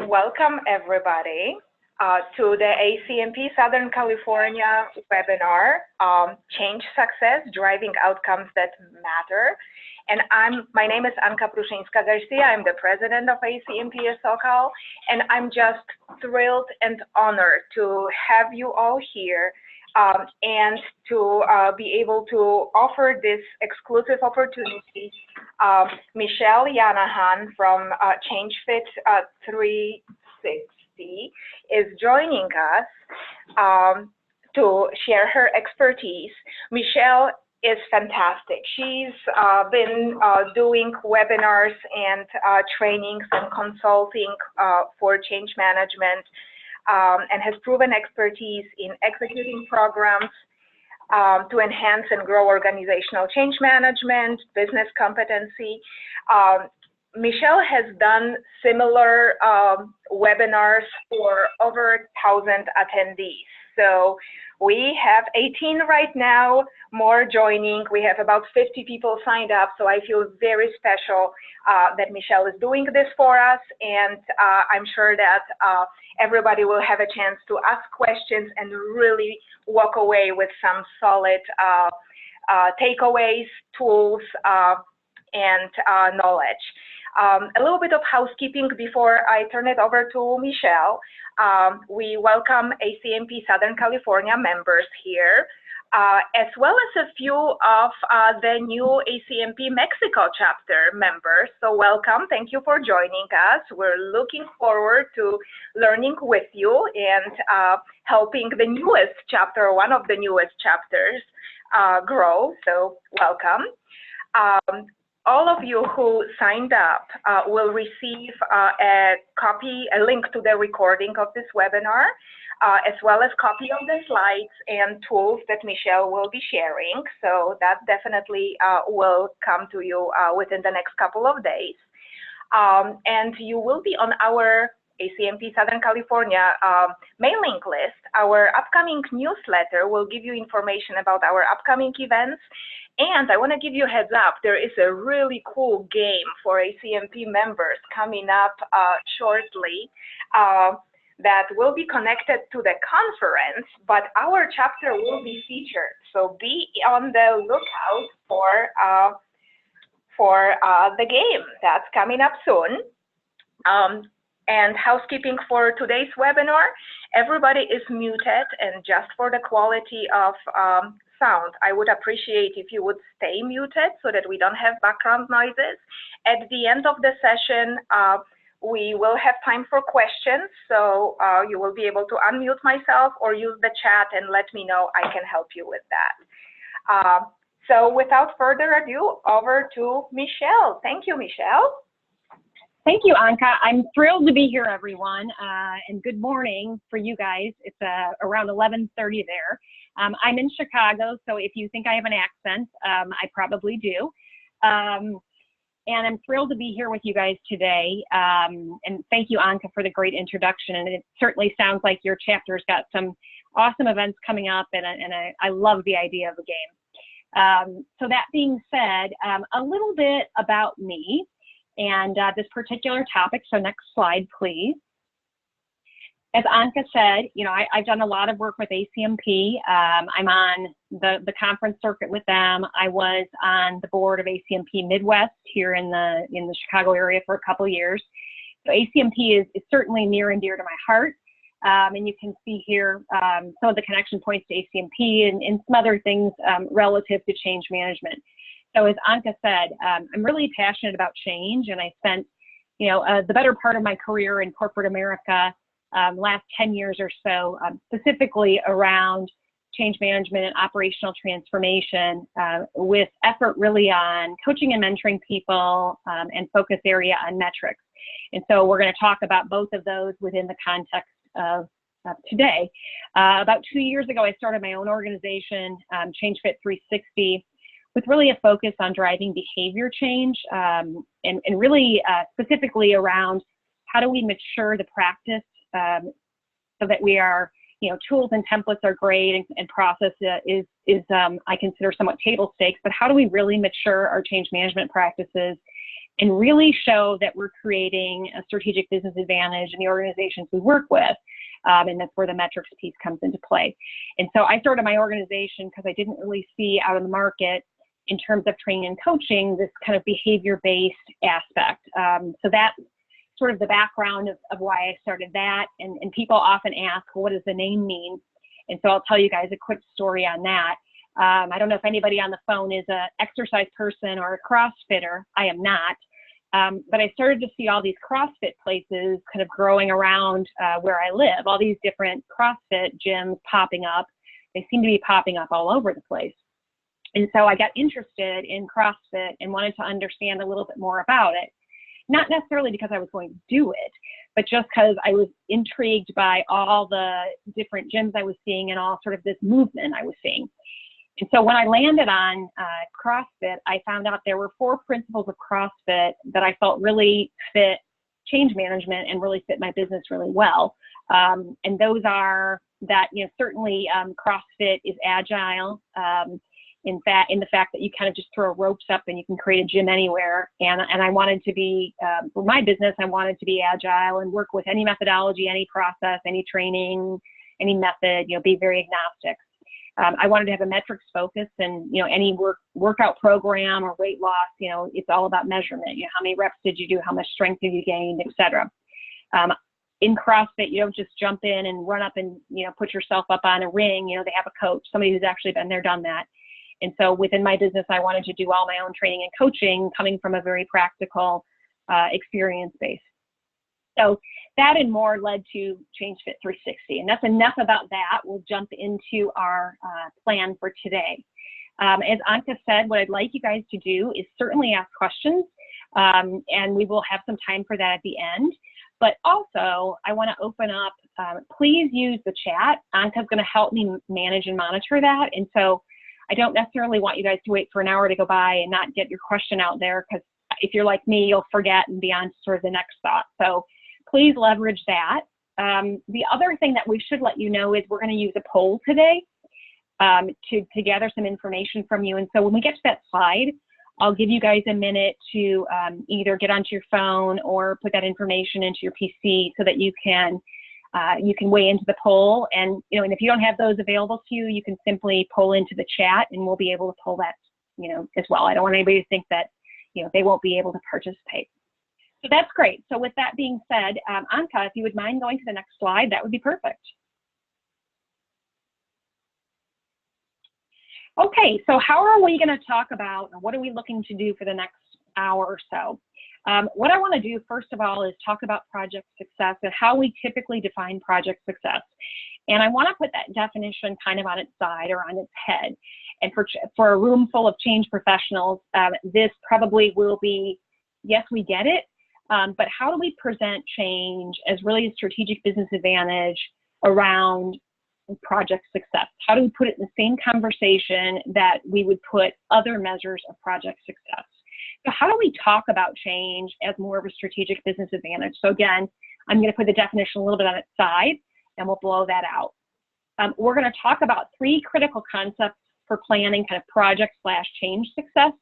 Welcome, everybody, to the ACMP Southern California webinar, Change Success, Driving Outcomes That Matter. And my name is Anka Pruszyńska-Garcia. I'm the president of ACMP SoCal, and I'm just thrilled and honored to have you all here and to be able to offer this exclusive opportunity. Michelle Yanahan from ChangeFit 360 is joining us to share her expertise. Michelle is fantastic. She's been doing webinars and trainings and consulting for change management and has proven expertise in executing programs to enhance and grow organizational change management, business competency. Michelle has done similar webinars for over 1,000 attendees. So we have 18 right now, more joining. We have about 50 people signed up, so I feel very special that Michelle is doing this for us, and I'm sure that everybody will have a chance to ask questions and really walk away with some solid takeaways, tools, and knowledge. A little bit of housekeeping before I turn it over to Michelle. We welcome ACMP Southern California members here, as well as a few of the new ACMP Mexico chapter members. So welcome, thank you for joining us. We're looking forward to learning with you and helping the newest chapter, one of the newest chapters, grow, so welcome. All of you who signed up will receive a link to the recording of this webinar, as well as copy of the slides and tools that Michelle will be sharing. So that definitely will come to you within the next couple of days. And you will be on our ACMP Southern California mailing list. Our upcoming newsletter will give you information about our upcoming events. And I want to give you a heads up, there is a really cool game for ACMP members coming up shortly that will be connected to the conference, but our chapter will be featured. So be on the lookout for the game that's coming up soon. And housekeeping for today's webinar, everybody is muted, and just for the quality of sound, I would appreciate if you would stay muted so that we don't have background noises. At the end of the session, we will have time for questions, so you will be able to unmute myself or use the chat and let me know. I can help you with that. So without further ado, over to Michelle. Thank you, Michelle. Thank you, Anka. I'm thrilled to be here, everyone, and good morning for you guys. It's around 11:30 there. I'm in Chicago, so if you think I have an accent, I probably do. And I'm thrilled to be here with you guys today. And thank you, Anka, for the great introduction. And it certainly sounds like your chapter's got some awesome events coming up, and I love the idea of a game. So that being said, a little bit about me and this particular topic. So next slide, please. As Anka said, you know, I've done a lot of work with ACMP. I'm on the conference circuit with them. I was on the board of ACMP Midwest here in the Chicago area for a couple of years. So ACMP is certainly near and dear to my heart. And you can see here some of the connection points to ACMP and some other things relative to change management. So as Anka said, I'm really passionate about change, and I spent, you know, the better part of my career in corporate America, last 10 years or so, specifically around change management and operational transformation, with effort really on coaching and mentoring people, and focus area on metrics. And so we're going to talk about both of those within the context of today. About 2 years ago, I started my own organization, ChangeFit 360, with really a focus on driving behavior change, and really specifically around how do we mature the practice so that we are tools and templates are great, and process is I consider somewhat table stakes, but how do we really mature our change management practices and really show that we're creating a strategic business advantage in the organizations we work with? And that's where the metrics piece comes into play. And so I started my organization because I didn't really see out in the market, in terms of training and coaching, this kind of behavior-based aspect. So that's sort of the background of why I started that. And people often ask, well, what does the name mean? And so I'll tell you guys a quick story on that. I don't know if anybody on the phone is an exercise person or a CrossFitter. I am not. But I started to see all these CrossFit places kind of growing around where I live, all these different CrossFit gyms popping up. They seem to be popping up all over the place. And so I got interested in CrossFit and wanted to understand a little bit more about it. Not necessarily because I was going to do it, but just because I was intrigued by all the different gyms I was seeing and all sort of this movement I was seeing. And so when I landed on CrossFit, I found out there were 4 principles of CrossFit that I felt really fit change management and really fit my business really well. And those are that, certainly CrossFit is agile. In the fact that you kind of just throw ropes up and you can create a gym anywhere. And I wanted to be, for my business, I wanted to be agile and work with any methodology, any process, any training, any method, be very agnostic. I wanted to have a metrics focus, and, any workout program or weight loss, it's all about measurement. How many reps did you do? How much strength did you gain, et cetera. In CrossFit, you don't just jump in and run up and, put yourself up on a ring. They have a coach, somebody who's actually been there, done that. And so within my business, I wanted to do all my own training and coaching, coming from a very practical experience base. So that and more led to ChangeFit 360. And that's enough about that. We'll jump into our plan for today. As Anka said, what I'd like you guys to do is certainly ask questions, and we will have some time for that at the end. But also, I want to open up, please use the chat. Anka's going to help me manage and monitor that. And so I don't necessarily want you guys to wait for an hour to go by and not get your question out there, because if you're like me, you'll forget and be on sort of the next thought. So please leverage that. The other thing that we should let you know is we're going to use a poll today to gather some information from you. And so when we get to that slide, I'll give you guys a minute to either get onto your phone or put that information into your PC so that you can weigh into the poll. And, and if you don't have those available to you, you can simply poll into the chat and we'll be able to poll that, as well. I don't want anybody to think that, they won't be able to participate. So that's great. So with that being said, Anka, if you would mind going to the next slide, that would be perfect. Okay, so how are we going to talk about, what are we looking to do for the next hour or so? What I want to do, first of all, is talk about project success and how we typically define project success. And I want to put that definition kind of on its side or on its head. And for a room full of change professionals, this probably will be, yes, we get it, but how do we present change as really a strategic business advantage around project success? How do we put it in the same conversation that we would put other measures of project success? So how do we talk about change as more of a strategic business advantage? So again, I'm going to put the definition a little bit on its side, and we'll blow that out. We're going to talk about 3 critical concepts for planning kind of project/change success.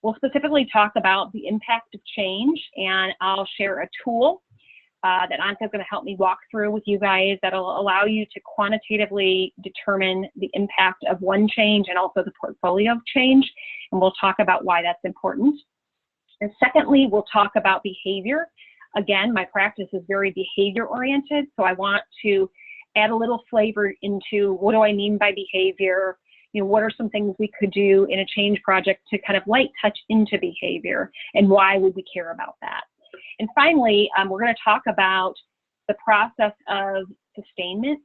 We'll specifically talk about the impact of change, and I'll share a tool that Anka is going to help me walk through with you guys that'll allow you to quantitatively determine the impact of one change and also the portfolio of change. And we'll talk about why that's important. And secondly, we'll talk about behavior. Again, my practice is very behavior oriented, so I want to add a little flavor into what do I mean by behavior? What are some things we could do in a change project to kind of light touch into behavior, and why would we care about that? And finally, we're going to talk about the process of sustainment.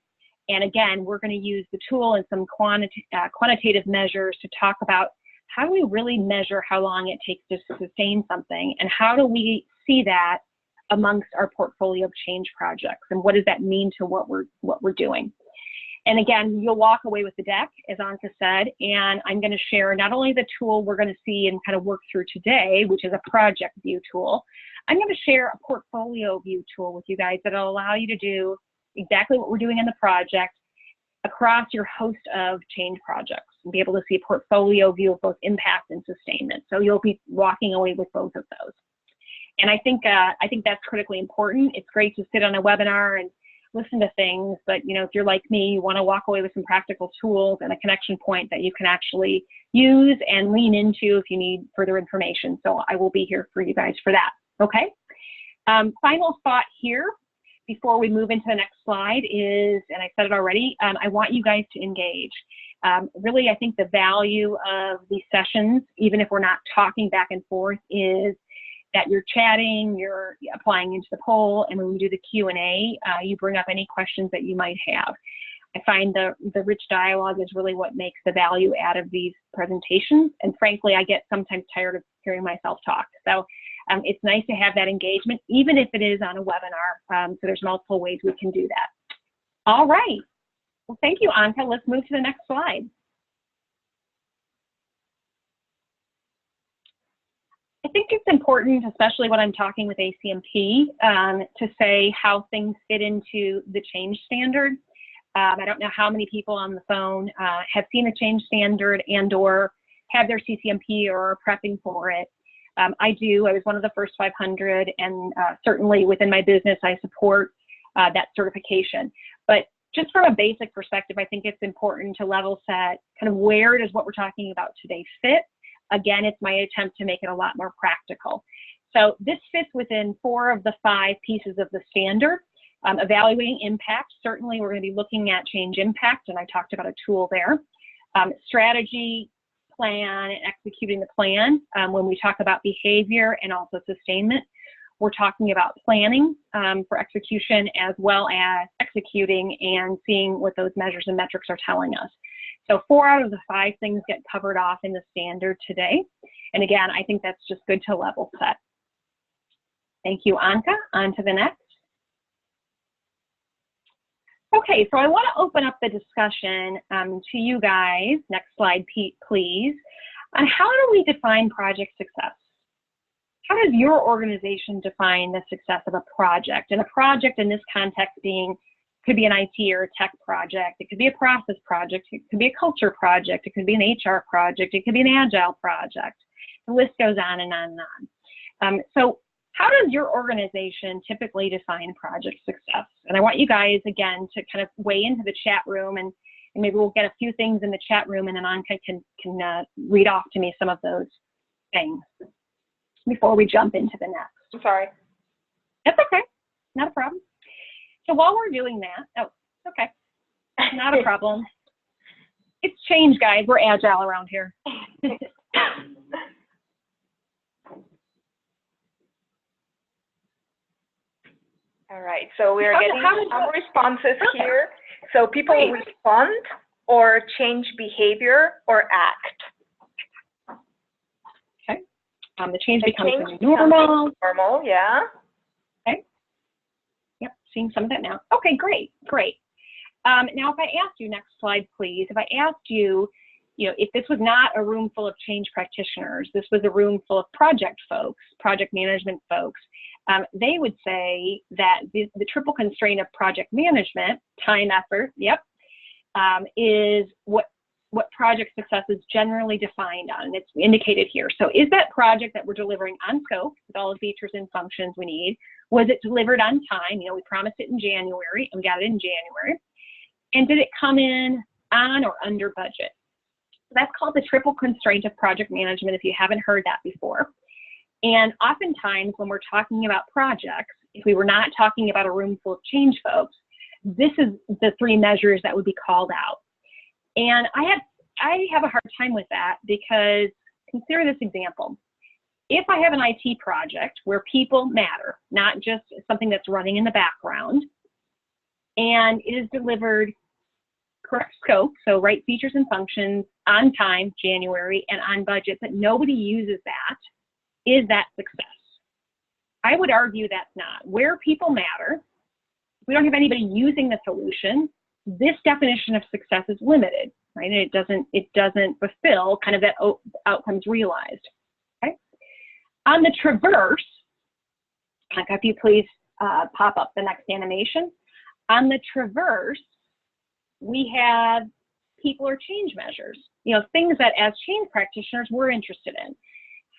And again, we're going to use the tool and some quantitative measures to talk about how do we really measure how long it takes to sustain something, and how do we see that amongst our portfolio of change projects, and what does that mean to what we're doing. And again, you'll walk away with the deck, as Anka said, and I'm going to share not only the tool we're going to see and kind of work through today, which is a project view tool. I'm going to share a portfolio view tool with you guys that'll allow you to do exactly what we're doing in the project across your host of change projects, and be able to see a portfolio view of both impact and sustainment. So you'll be walking away with both of those. And I think that's critically important. It's great to sit on a webinar and listen to things, but you know, if you're like me, you want to walk away with some practical tools and a connection point that you can actually use and lean into if you need further information. So I will be here for you guys for that. Okay. Final thought here before we move into the next slide is, and I said it already, I want you guys to engage. Really, I think the value of these sessions, even if we're not talking back and forth, is that you're chatting, you're applying into the poll, and when we do the Q&A, you bring up any questions that you might have. I find the rich dialogue is really what makes the value out of these presentations, and frankly, I get sometimes tired of hearing myself talk. So it's nice to have that engagement, even if it is on a webinar. So there's multiple ways we can do that. All right. Well, thank you, Anka. Let's move to the next slide. I think it's important, especially when I'm talking with ACMP, to say how things fit into the change standard. I don't know how many people on the phone have seen a change standard and or have their CCMP or are prepping for it. I do. I was one of the first 500, and certainly within my business, I support that certification. But just from a basic perspective, I think it's important to level set kind of where does what we're talking about today fit. Again, it's my attempt to make it a lot more practical. So this fits within 4 of the 5 pieces of the standard. Evaluating impact, certainly we're going to be looking at change impact, and I talked about a tool there. Strategy, plan, and executing the plan. When we talk about behavior and also sustainment, we're talking about planning for execution as well as executing and seeing what those measures and metrics are telling us. So 4 out of the 5 things get covered off in the standard today. And again, I think that's just good to level set. Thank you, Anka. On to the next. Okay, so I want to open up the discussion to you guys. Next slide, Pete, please. On how do we define project success? How does your organization define the success of a project? And a project in this context could be an IT or a tech project. It could be a process project. It could be a culture project. It could be an HR project. It could be an agile project. The list goes on and on and on. So how does your organization typically define project success? And I want you guys, again, to kind of weigh into the chat room, and maybe we'll get a few things in the chat room, and then Anka can read off to me some of those things before we jump into the next. I'm sorry. That's okay. Not a problem. So while we're doing that, oh, okay, not a problem. It's change, guys. We're agile around here. All right, so we are getting some responses here. So people respond or change behavior or act. Okay. The change becomes normal. Normal, yeah. Okay. Yep, seeing some of that now. Okay, great, great. Now, if I asked you, next slide, please. If I asked you, if this was not a room full of change practitioners, this was a room full of project folks, project management folks, they would say that the triple constraint of project management, time, effort, yep, is what project success is generally defined on, and it's indicated here. So is that project that we're delivering on scope with all the features and functions we need? Was it delivered on time? We promised it in January, and we got it in January. And did it come in on or under budget? So that's called the triple constraint of project management, if you haven't heard that before. And oftentimes when we're talking about projects, if we were not talking about a room full of change folks, this is the 3 measures that would be called out. And I have a hard time with that, because consider this example. If I have an IT project where people matter, not just something that's running in the background, and it is delivered correct scope, so right features and functions, on time, January, and on budget, but nobody uses that, is that success? I would argue that's not. Where people matter, if we don't have anybody using the solution, this definition of success is limited, right? And it doesn't fulfill kind of that outcomes realized. Okay. On the traverse, if you please pop up the next animation. On the traverse, we have people or change measures, things that as change practitioners we're interested in.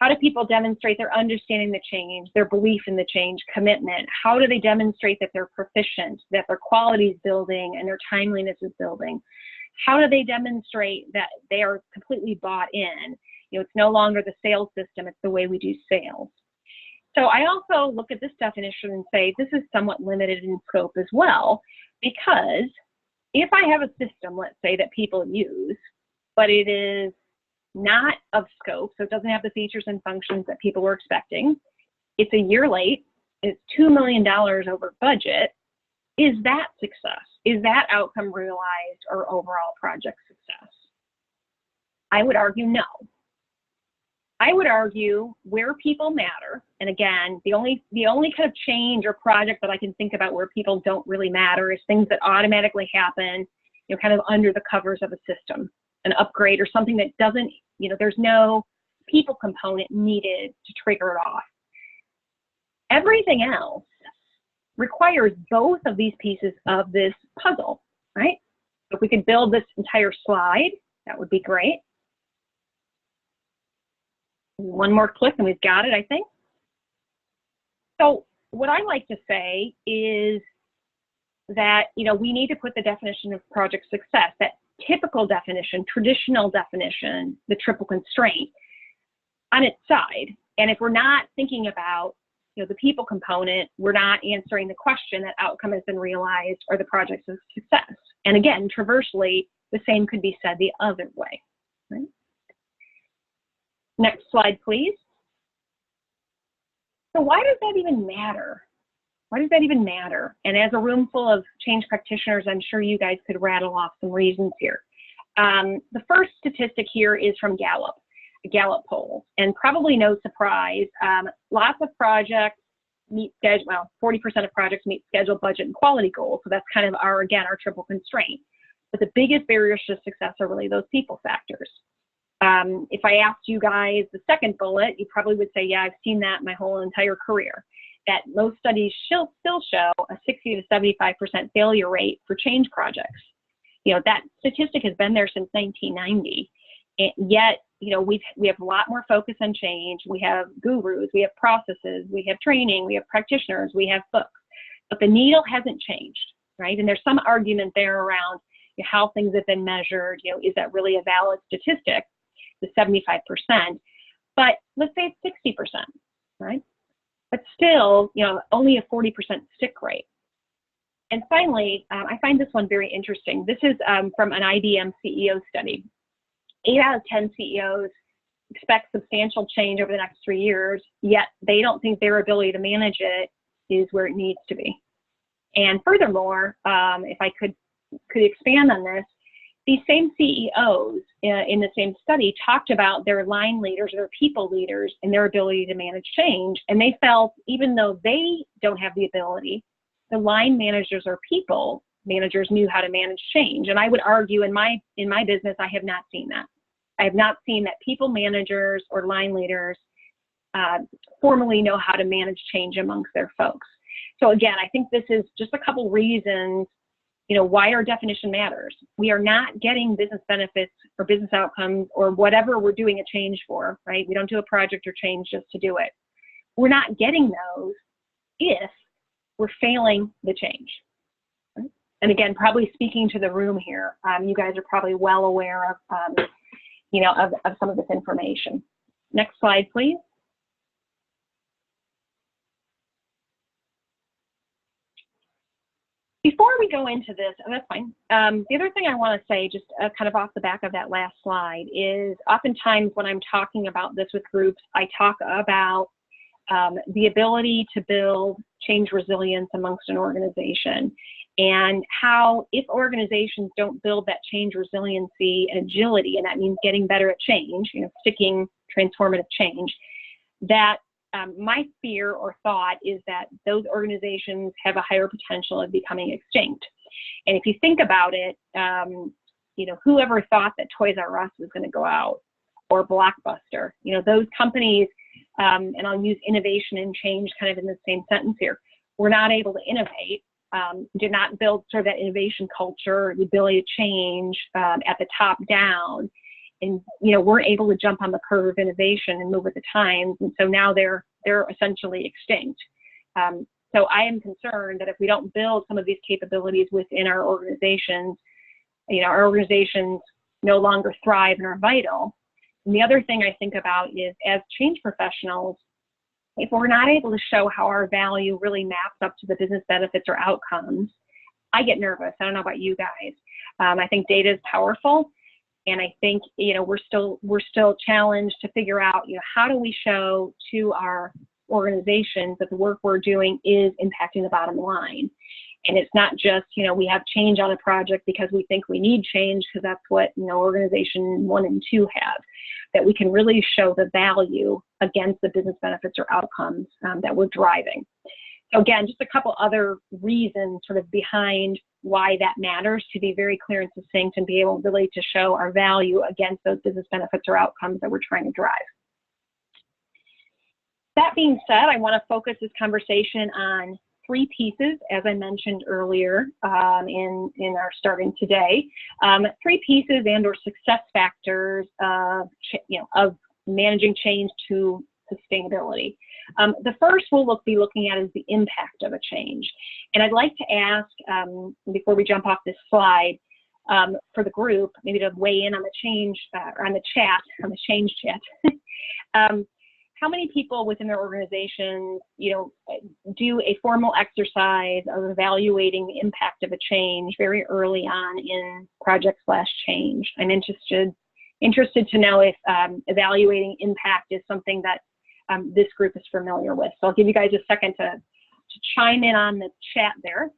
How do people demonstrate their understanding the change, their belief in the change, commitment? How do they demonstrate that they're proficient, that their quality is building and their timeliness is building? How do they demonstrate that they are completely bought in? It's no longer the sales system, it's the way we do sales. So I also look at this definition and say this is somewhat limited in scope as well, because if I have a system, let's say, that people use, but it is not of scope, so it doesn't have the features and functions that people were expecting, it's a year late, it's $2 million over budget, is that success? Is that outcome realized or overall project success? I would argue no. I would argue where people matter, and again, the only kind of change or project that I can think about where people don't really matter is things that automatically happen, kind of under the covers of a system, an upgrade or something that doesn't, there's no people component needed to trigger it off. Everything else requires both of these pieces of this puzzle, right? If we could build this entire slide, that would be great. One more click and we've got it, I think. So what I like to say is that, we need to put the definition of project success, that typical definition, traditional definition, the triple constraint, on its side. And if we're not thinking about, the people component, we're not answering the question that outcome has been realized or the project's a success. And again, traversely, the same could be said the other way, right? Next slide, please. So why does that even matter? Why does that even matter? And as a room full of change practitioners, I'm sure you guys could rattle off some reasons here. The first statistic here is from Gallup, a Gallup poll, and probably no surprise, lots of projects meet schedule, well, 40% of projects meet schedule, budget, and quality goals. So that's kind of our triple constraint. But the biggest barriers to success are really those people factors. If I asked you guys the second bullet, you probably would say, yeah, I've seen that my whole entire career, that most studies still show a 60 to 75% failure rate for change projects. That statistic has been there since 1990. And yet, we have a lot more focus on change. We have gurus, we have processes, we have training, we have practitioners, we have books, but the needle hasn't changed, right? And there's some argument there around how things have been measured. Is that really a valid statistic? The 75%, but let's say it's 60%, right? But still, only a 40% stick rate. And finally, I find this one very interesting. This is from an IBM CEO study. 8 out of 10 CEOs expect substantial change over the next 3 years, yet they don't think their ability to manage it is where it needs to be. And furthermore, if I could expand on this, these same CEOs in the same study talked about their line leaders, their people leaders, and their ability to manage change. And they felt even though they don't have the ability, the line managers or people managers knew how to manage change. And I would argue in my business, I have not seen that. I have not seen that people managers or line leaders formally know how to manage change amongst their folks. So again, I think this is just a couple reasons why our definition matters. We are not getting business benefits or business outcomes or whatever we're doing a change for, right? We don't do a project or change just to do it. We're not getting those if we're failing the change. Right? And again, probably speaking to the room here, you guys are probably well aware of, of some of this information. Next slide, please. Before we go into this, and that's fine, the other thing I want to say, just kind of off the back of that last slide, is oftentimes when I'm talking about this with groups, I talk about the ability to build change resilience amongst an organization, and how if organizations don't build that change resiliency and agility, and that means getting better at change, sticking transformative change, that my fear or thought is that those organizations have a higher potential of becoming extinct. And if you think about it, whoever thought that Toys R Us was going to go out, or Blockbuster, those companies, and I'll use innovation and change kind of in the same sentence here, were not able to innovate. did not build sort of that innovation culture, the ability to change at the top down, and weren't able to jump on the curve of innovation and move with the times, and so now they're essentially extinct. So I am concerned that if we don't build some of these capabilities within our organizations, our organizations no longer thrive and are vital. And the other thing I think about is, as change professionals, if we're not able to show how our value really maps up to the business benefits or outcomes, I get nervous. I don't know about you guys. I think data is powerful, and I think we're still challenged to figure out how do we show to our organizations that the work we're doing is impacting the bottom line. And it's not just, we have change on a project because we think we need change, because that's what, organization 1 and 2 have, that we can really show the value against the business benefits or outcomes that we're driving. So again, just a couple other reasons sort of behind why that matters, to be very clear and succinct and be able really to show our value against those business benefits or outcomes that we're trying to drive. That being said, I want to focus this conversation on 3 pieces, as I mentioned earlier in our starting today. 3 pieces and/or success factors of managing change to sustainability. The first we'll be looking at is the impact of a change. And I'd like to ask, before we jump off this slide, for the group, maybe to weigh in on the change, or on the chat, on the change chat. How many people within their organization, do a formal exercise of evaluating the impact of a change very early on in project/change? I'm interested to know if evaluating impact is something that this group is familiar with. So I'll give you guys a second to chime in on the chat there.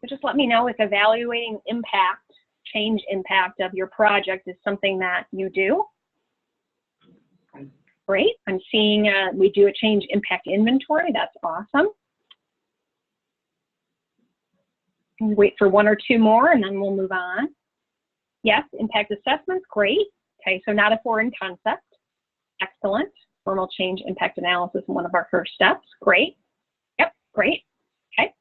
So just let me know if evaluating change impact of your project is something that you do. Great. I'm seeing we do a change impact inventory. That's awesome. Wait for 1 or 2 more and then we'll move on. Yes, impact assessments, great. Okay, so not a foreign concept. Excellent. Formal change impact analysis in one of our first steps. Great. Yep, great. Okay.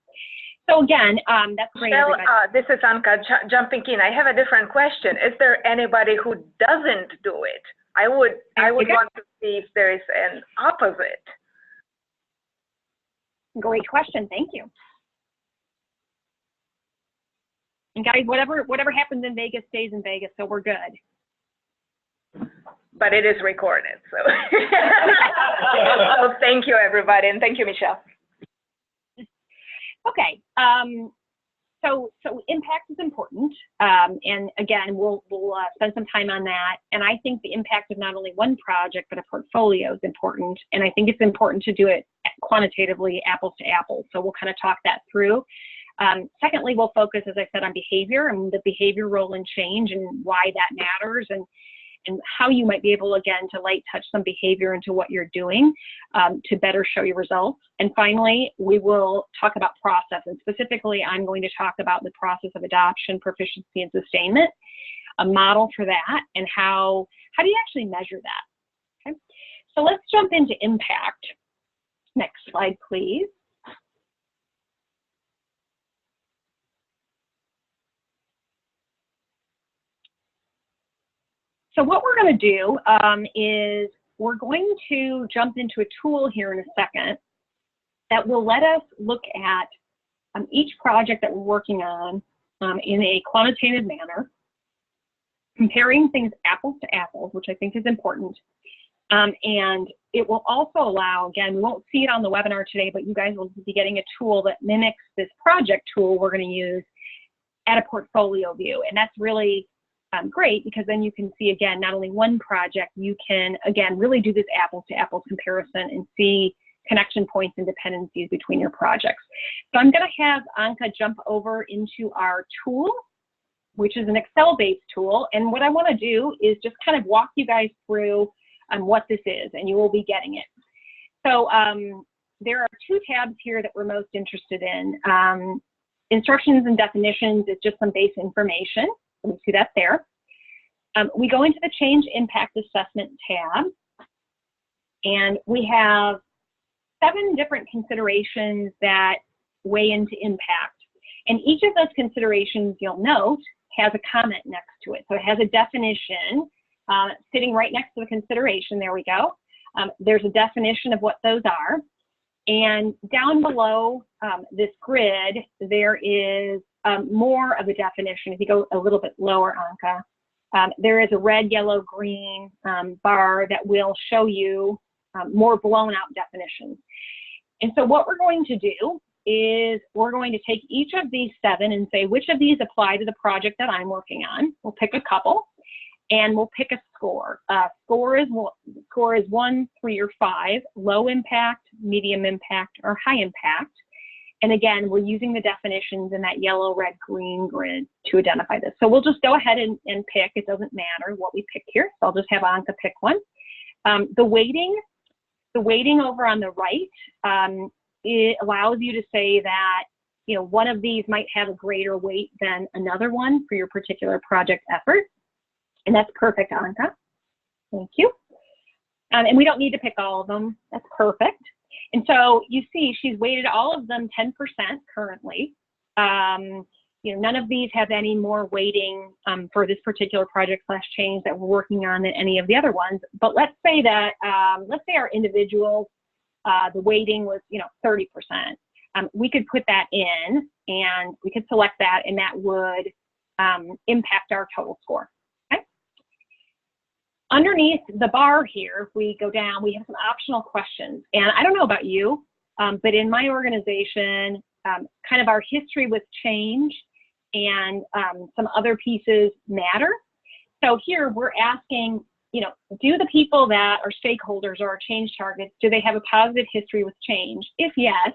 So again, that's great. Well, this is Anka jumping in. I have a different question. Is there anybody who doesn't do it? I would want to see if there is an opposite. Great question. Thank you. And guys, whatever happens in Vegas stays in Vegas, so we're good. But it is recorded, so. So thank you, everybody, and thank you, Michelle. Okay, so impact is important, and again, we'll spend some time on that. And I think the impact of not only one project but a portfolio is important, and I think it's important to do it quantitatively, apples to apples. So we'll kind of talk that through. Secondly, we'll focus, as I said, on behavior and the behavior role in change and why that matters, and how you might be able, again, to light touch some behavior into what you're doing to better show your results. And finally, we will talk about process, and specifically, I'm going to talk about the process of adoption, proficiency, and sustainment, a model for that, and how do you actually measure that? Okay, so let's jump into impact. Next slide, please. So what we're going to do is we're going to jump into a tool here in a second that will let us look at each project that we're working on in a quantitative manner, comparing things apples to apples, which I think is important. And it will also allow, again, we won't see it on the webinar today, but you guys will be getting a tool that mimics this project tool we're going to use at a portfolio view. And that's really great, because then you can see, again, not only one project, you can, again, really do this apples to apples comparison and see connection points and dependencies between your projects. So I'm going to have Anka jump over into our tool, which is an Excel-based tool. And what I want to do is just kind of walk you guys through what this is, and you will be getting it. So there are 2 tabs here that we're most interested in. Instructions and definitions is just some base information. We see that there. We go into the change impact assessment tab, and we have 7 different considerations that weigh into impact. And each of those considerations, you'll note, has a comment next to it. So it has a definition sitting right next to the consideration. There we go. There's a definition of what those are. And down below this grid, there is more of a definition. If you go a little bit lower, Anka, there is a red, yellow, green bar that will show you more blown out definitions. And so what we're going to do is we're going to take each of these 7 and say, which of these apply to the project that I'm working on? We'll pick a couple and we'll pick a score. Score is 1, 3, or 5, low impact, medium impact, or high impact. And again, we're using the definitions in that yellow, red, green grid to identify this. So we'll just go ahead and pick. It doesn't matter what we pick here. So I'll just have Anka pick one. The weighting over on the right, it allows you to say that, you know, one of these might have a greater weight than another one for your particular project effort. And that's perfect, Anka. Thank you. And we don't need to pick all of them. That's perfect. And so you see she's weighted all of them 10% currently. You know, none of these have any more weighting for this particular project / change that we're working on than any of the other ones. But let's say that, let's say our individuals, the weighting was, you know, 30%. We could put that in and we could select that, and that would impact our total score. Okay. Underneath the bar here, if we go down, we have some optional questions. And I don't know about you, but in my organization, kind of our history with change and some other pieces matter. So here we're asking, you know, do the people that are stakeholders or our change targets, do they have a positive history with change? If yes,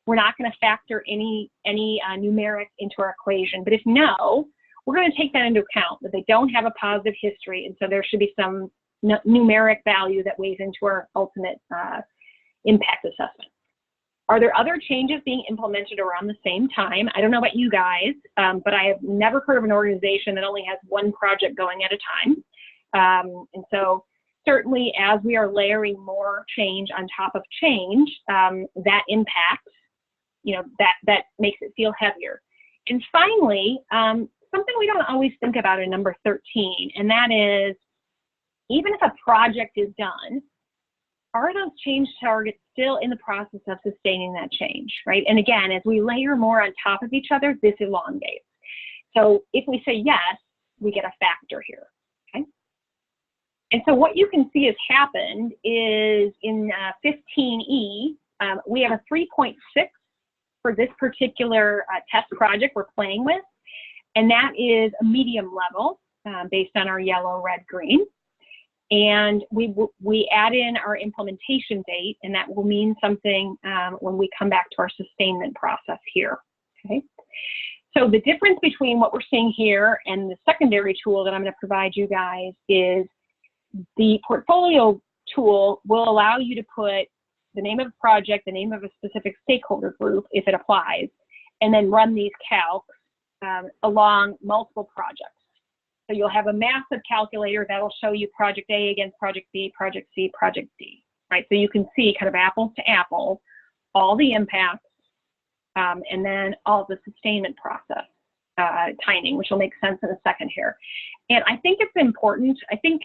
we're not going to factor any numeric into our equation. But if no, we're going to take that into account, that they don't have a positive history. And so there should be some numeric value that weighs into our ultimate impact assessment. Are there other changes being implemented around the same time? I don't know about you guys, but I have never heard of an organization that only has one project going at a time. And so certainly as we are layering more change on top of change, that impacts, you know, that makes it feel heavier. And finally, something we don't always think about in number 13, and that is, even if a project is done, are those change targets still in the process of sustaining that change, right? And again, as we layer more on top of each other, this elongates. So if we say yes, we get a factor here, okay? And so what you can see has happened is in 15E, we have a 3.6 for this particular test project we're playing with, and that is a medium level based on our yellow, red, green. And we add in our implementation date, and that will mean something when we come back to our sustainment process here, okay? So the difference between what we're seeing here and the secondary tool that I'm going to provide you guys is the portfolio tool will allow you to put the name of a project, the name of a specific stakeholder group, if it applies, and then run these calcs along multiple projects. So you'll have a massive calculator that'll show you project A against project B, project C, project D, right? So you can see kind of apples to apples, all the impacts, and then all the sustainment process timing, which will make sense in a second here. And I think it's important. I think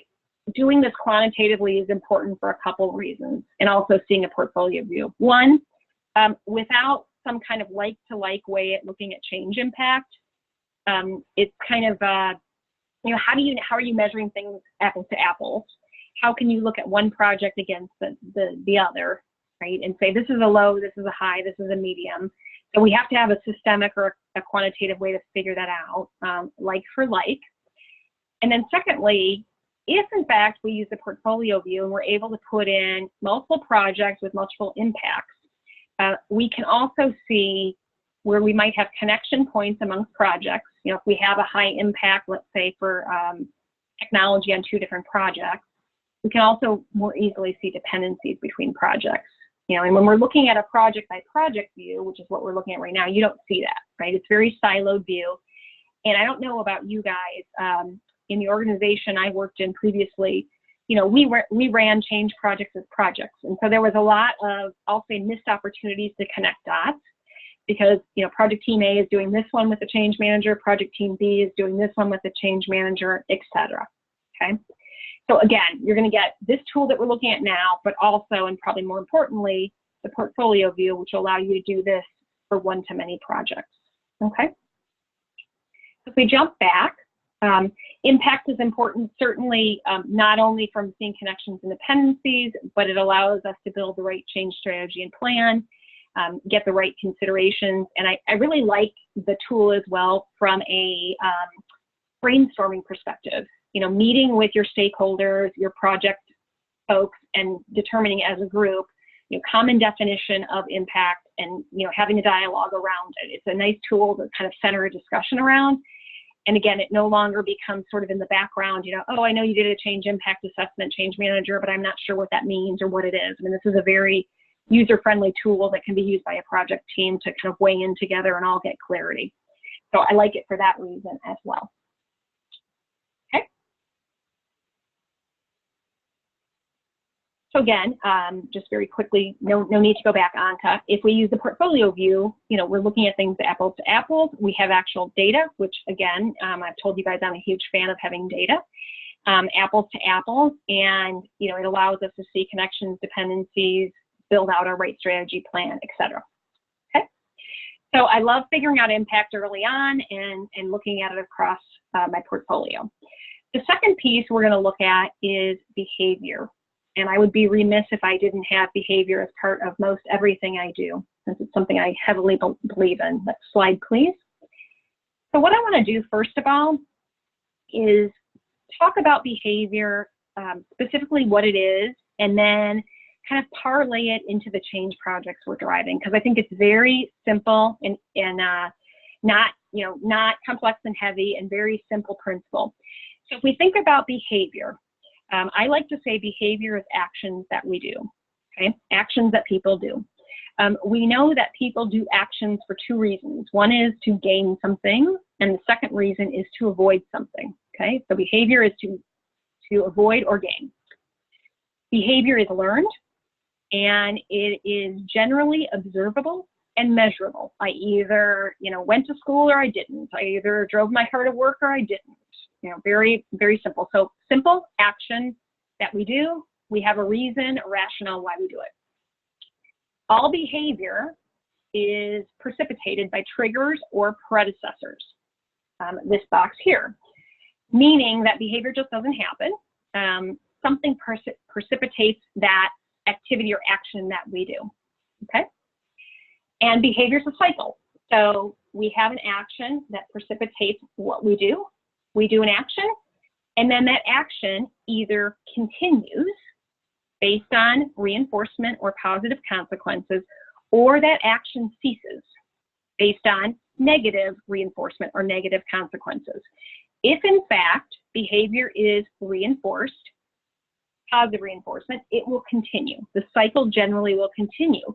doing this quantitatively is important for a couple of reasons, and also seeing a portfolio view. One, without some kind of like-to-like way at looking at change impact, it's kind of, you know, how are you measuring things apples to apples? How can you look at one project against the other, right? And say, this is a low, this is a high, this is a medium. So we have to have a systemic or a quantitative way to figure that out, like for like. And then secondly, if in fact we use the portfolio view and we're able to put in multiple projects with multiple impacts, we can also see where we might have connection points amongst projects. You know, if we have a high impact, let's say for technology on 2 different projects, we can also more easily see dependencies between projects. You know, and when we're looking at a project by project view, which is what we're looking at right now, you don't see that, right? It's very siloed view. And I don't know about you guys, in the organization I worked in previously, we ran change projects as projects. And so there was a lot of, I'll say, missed opportunities to connect dots because, project team A is doing this one with the change manager, project team B is doing this one with the change manager, etc. Okay. So again, you're going to get this tool that we're looking at now, but also, and probably more importantly, the portfolio view, which will allow you to do this for one-to-many projects. Okay. So if we jump back, impact is important, certainly not only from seeing connections and dependencies, but it allows us to build the right change strategy and plan, get the right considerations. And I really like the tool as well from a brainstorming perspective, meeting with your stakeholders, your project folks, and determining as a group, common definition of impact and, having a dialogue around it. It's a nice tool to kind of center a discussion around. And again, it no longer becomes sort of in the background, oh, I know you did a change impact assessment, change manager, but I'm not sure what that means or what it is. I mean, this is a very user-friendly tool that can be used by a project team to kind of weigh in together and all get clarity. So I like it for that reason as well. Okay. So again, just very quickly, no need to go back, Anka. If we use the portfolio view, we're looking at things apples to apples. We have actual data, which again, I've told you guys I'm a huge fan of having data, apples to apples, and it allows us to see connections, dependencies, build out our right strategy plan, etc. Okay. So I love figuring out impact early on and looking at it across my portfolio. The second piece we're going to look at is behavior. And I would be remiss if I didn't have behavior as part of most everything I do, since it's something I heavily believe in. Next slide, please. So what I want to do, first of all, is talk about behavior, specifically what it is, and then kind of parlay it into the change projects we're driving, because I think it's very simple and not complex and heavy, and very simple principle. So if we think about behavior, I like to say behavior is actions that we do, okay? Actions that people do. We know that people do actions for two reasons. One is to gain something, and the second reason is to avoid something, okay? So behavior is to avoid or gain. Behavior is learned, and it is generally observable and measurable. I either, went to school or I didn't. I either drove my car to work or I didn't. Very, very simple. So simple action that we do, we have a reason, a rationale why we do it. All behavior is precipitated by triggers or predecessors. This box here, meaning that behavior just doesn't happen. Something precipitates that activity or action that we do, okay? And behavior is a cycle. So we have an action that precipitates what we do. We do an action, and then that action either continues based on reinforcement or positive consequences, or that action ceases based on negative reinforcement or negative consequences. If in fact behavior is reinforced, positive reinforcement, it will continue. The cycle generally will continue.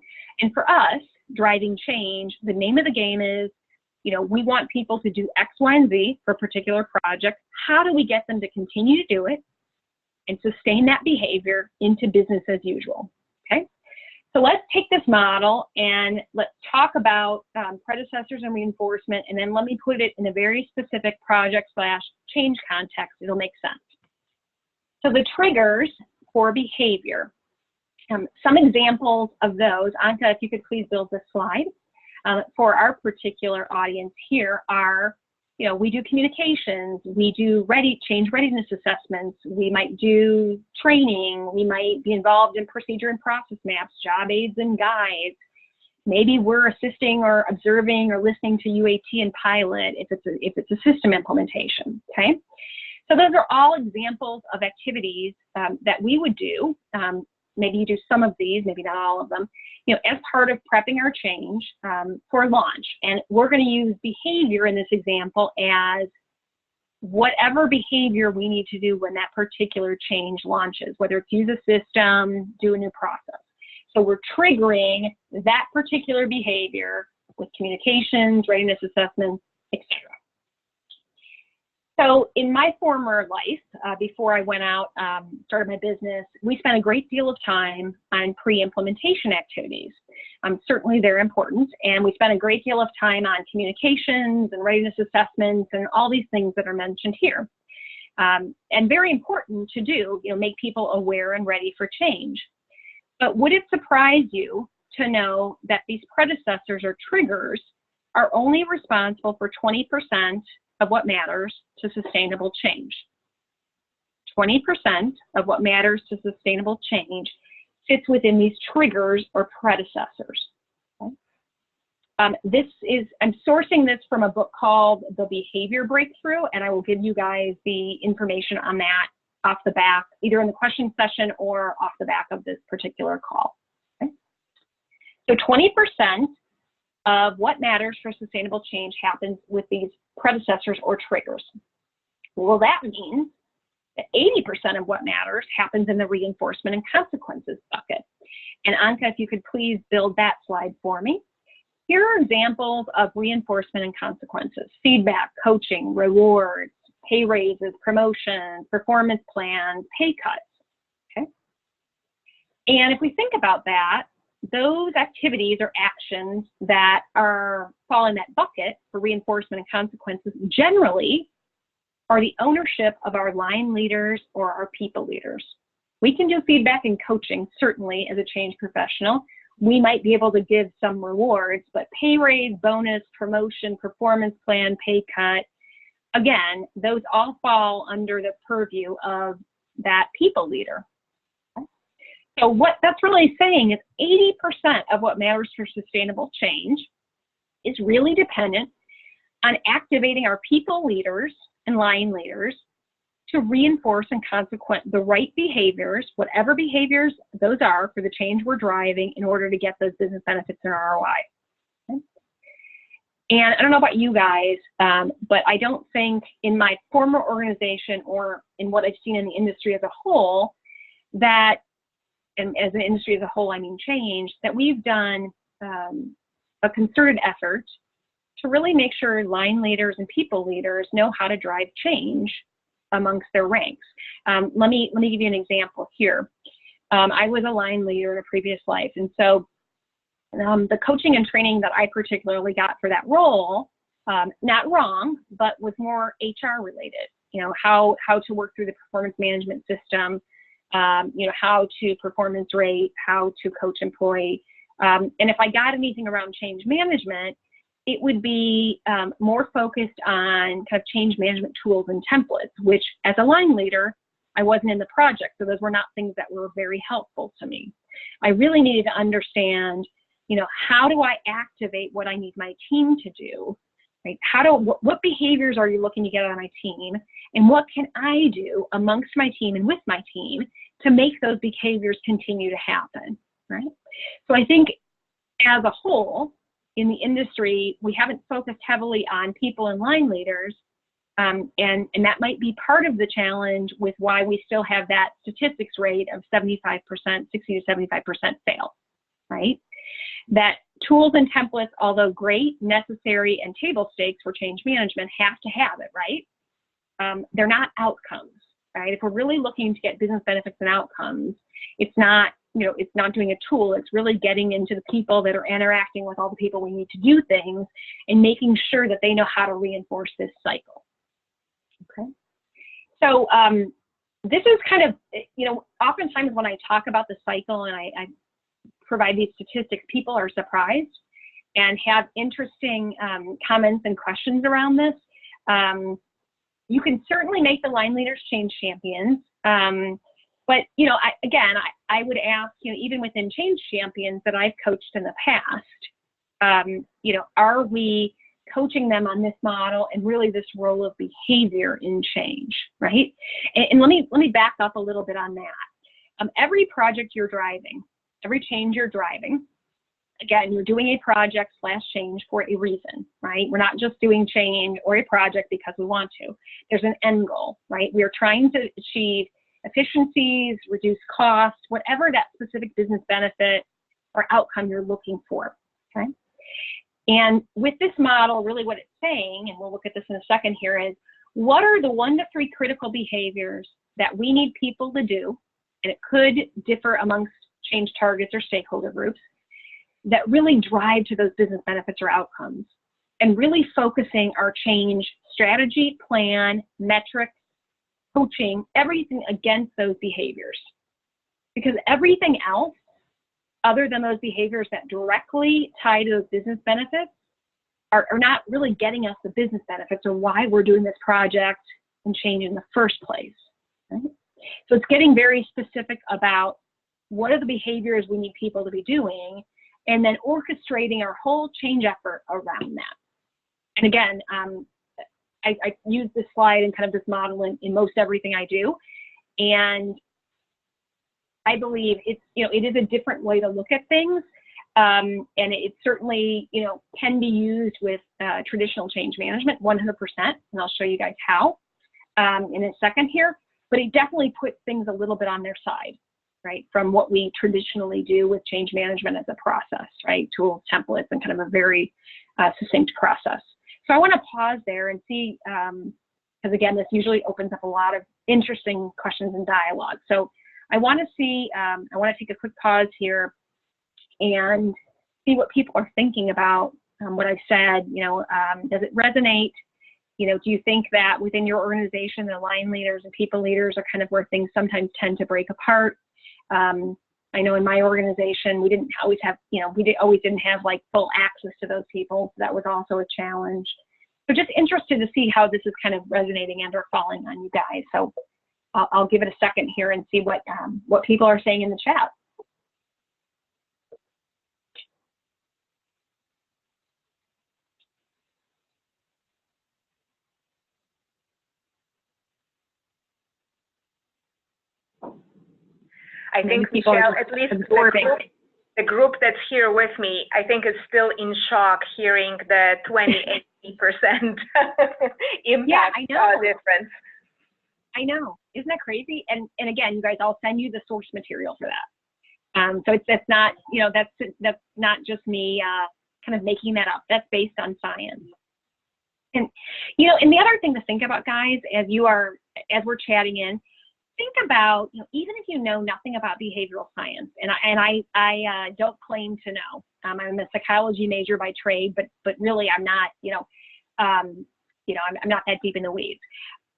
And for us, driving change, the name of the game is, we want people to do X, Y, and Z for a particular project. How do we get them to continue to do it and sustain that behavior into business as usual, okay? So let's take this model and let's talk about predecessors and reinforcement, and then let me put it in a very specific project/change context. It'll make sense. So the triggers for behavior, some examples of those. Anka, if you could please build this slide. For our particular audience here are, we do communications, we do change readiness assessments, we might do training, we might be involved in procedure and process maps, job aids and guides. Maybe we're assisting or observing or listening to UAT and pilot if it's a system implementation, okay? So those are all examples of activities that we would do. Maybe you do some of these, maybe not all of them, as part of prepping our change for launch. And we're going to use behavior in this example as whatever behavior we need to do when that particular change launches, whether it's use a system, do a new process. So we're triggering that particular behavior with communications, readiness assessments, etc. So in my former life, before I went out, started my business, we spent a great deal of time on pre-implementation activities. Certainly they're important, and we spent a great deal of time on communications and readiness assessments and all these things that are mentioned here. And very important to do, make people aware and ready for change. But would it surprise you to know that these predecessors or triggers are only responsible for 20% of what matters to sustainable change? 20% of what matters to sustainable change fits within these triggers or predecessors. Okay? I'm sourcing this from a book called The Behavior Breakthrough, and I will give you guys the information on that off the back, either in the question session or off the back of this particular call. Okay? So 20% of what matters for sustainable change happens with these predecessors or triggers. Well, that means that 80% of what matters happens in the reinforcement and consequences bucket. And Anka, if you could please build that slide for me. Here are examples of reinforcement and consequences: feedback, coaching, rewards, pay raises, promotions, performance plans, pay cuts. Okay. And if we think about that, those activities or actions that fall in that bucket for reinforcement and consequences generally are the ownership of our line leaders or our people leaders. We can do feedback and coaching, certainly, as a change professional. We might be able to give some rewards, but pay raise, bonus, promotion, performance plan, pay cut, again, those all fall under the purview of that people leader. So what that's really saying is 80% of what matters for sustainable change is really dependent on activating our people leaders and line leaders to reinforce and consequent the right behaviors, whatever behaviors those are for the change we're driving in order to get those business benefits and ROI. Okay? And I don't know about you guys, but I don't think in my former organization or in what I've seen in the industry as a whole that, and as an industry as a whole, I mean change, that we've done a concerted effort to really make sure line leaders and people leaders know how to drive change amongst their ranks. Let me give you an example here. I was a line leader in a previous life, and so the coaching and training that I particularly got for that role, not wrong, but was more HR related. How to work through the performance management system, how to performance rate, how to coach employee. And if I got anything around change management, it would be more focused on kind of change management tools and templates, which as a line leader, I wasn't in the project. So those were not things that were very helpful to me. I really needed to understand, how do I activate what I need my team to do? Right? What behaviors are you looking to get on my team? And what can I do amongst my team and with my team to make those behaviors continue to happen, right? So I think as a whole, in the industry, we haven't focused heavily on people and line leaders, and that might be part of the challenge with why we still have that statistics rate of 75%, 60 to 75% fail, right? That tools and templates, although great, necessary, and table stakes for change management, have to have it, right? They're not outcomes, right? If we're really looking to get business benefits and outcomes, it's not doing a tool, it's really getting into the people that are interacting with all the people we need to do things and making sure that they know how to reinforce this cycle. Okay. So this is kind of, oftentimes when I talk about the cycle and I provide these statistics, people are surprised and have interesting comments and questions around this. You can certainly make the line leaders change champions. But, I would ask, even within change champions that I've coached in the past, are we coaching them on this model and really this role of behavior in change, right? And let me back up a little bit on that. Every project you're driving, every change you're driving, again, you're doing a project / change for a reason, right? We're not just doing change or a project because we want to. There's an end goal, right? We are trying to achieve efficiencies, reduce costs, whatever that specific business benefit or outcome you're looking for, okay? And with this model, really what it's saying, and we'll look at this in a second here, is what are the 1 to 3 critical behaviors that we need people to do, and it could differ amongst change targets or stakeholder groups, that really drive to those business benefits or outcomes, and really focusing our change strategy, plan, metrics, coaching, everything against those behaviors. Because everything else, other than those behaviors that directly tie to those business benefits, are not really getting us the business benefits or why we're doing this project and change in the first place. Right? So it's getting very specific about what are the behaviors we need people to be doing, and then orchestrating our whole change effort around that. And again, I use this slide and kind of this model in most everything I do. And I believe it's, it is a different way to look at things. And it certainly, can be used with traditional change management 100%. And I'll show you guys how in a second here. But it definitely puts things a little bit on their side, right? From what we traditionally do with change management as a process, right? Tools, templates, and kind of a very succinct process. So I want to pause there and see, because again, this usually opens up a lot of interesting questions and dialogue. So I want to see, I want to take a quick pause here and see what people are thinking about what I said. Does it resonate? Do you think that within your organization, the line leaders and people leaders are kind of where things sometimes tend to break apart? I know in my organization, we didn't always have, always didn't have like full access to those people. So that was also a challenge. So just interested to see how this is kind of resonating and or falling on you guys. So I'll give it a second here and see what people are saying in the chat. I think, Michelle, at least the group that's here with me, I think is still in shock hearing the 28% impact difference. I know. Isn't that crazy? And again, you guys, I'll send you the source material for that. So that's not, that's not just me kind of making that up. That's based on science. And, and the other thing to think about, guys, as we're chatting in, think about, even if you know nothing about behavioral science, and I don't claim to know. I'm a psychology major by trade, but really I'm not, I'm not that deep in the weeds.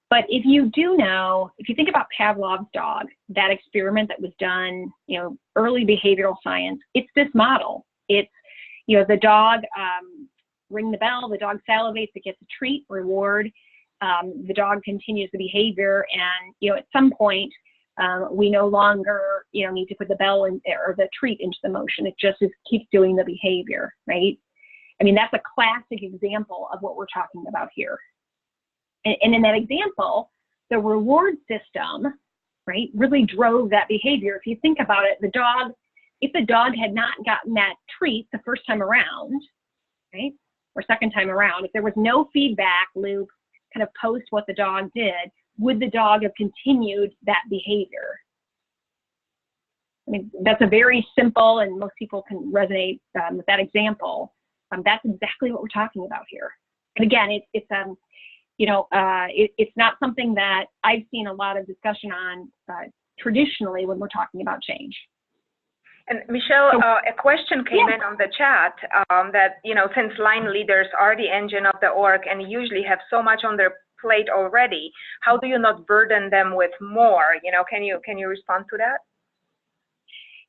But if you do know, if you think about Pavlov's dog, that experiment that was done, early behavioral science, it's this model. It's, the dog ring the bell, the dog salivates, it gets a treat, reward. The dog continues the behavior, and at some point we no longer need to put the bell in, or the treat into the motion. It just keeps doing the behavior, right? I mean, that's a classic example of what we're talking about here. And in that example, the reward system, right, really drove that behavior. If you think about it, if the dog had not gotten that treat the first time around, right, or second time around, if there was no feedback loop kind of post what the dog did, would the dog have continued that behavior? I mean, that's a very simple, and most people can resonate with that example. That's exactly what we're talking about here. And again, it's not something that I've seen a lot of discussion on traditionally when we're talking about change. And Michelle, a question came in on the chat that, since line leaders are the engine of the org and usually have so much on their plate already, how do you not burden them with more? Can you respond to that?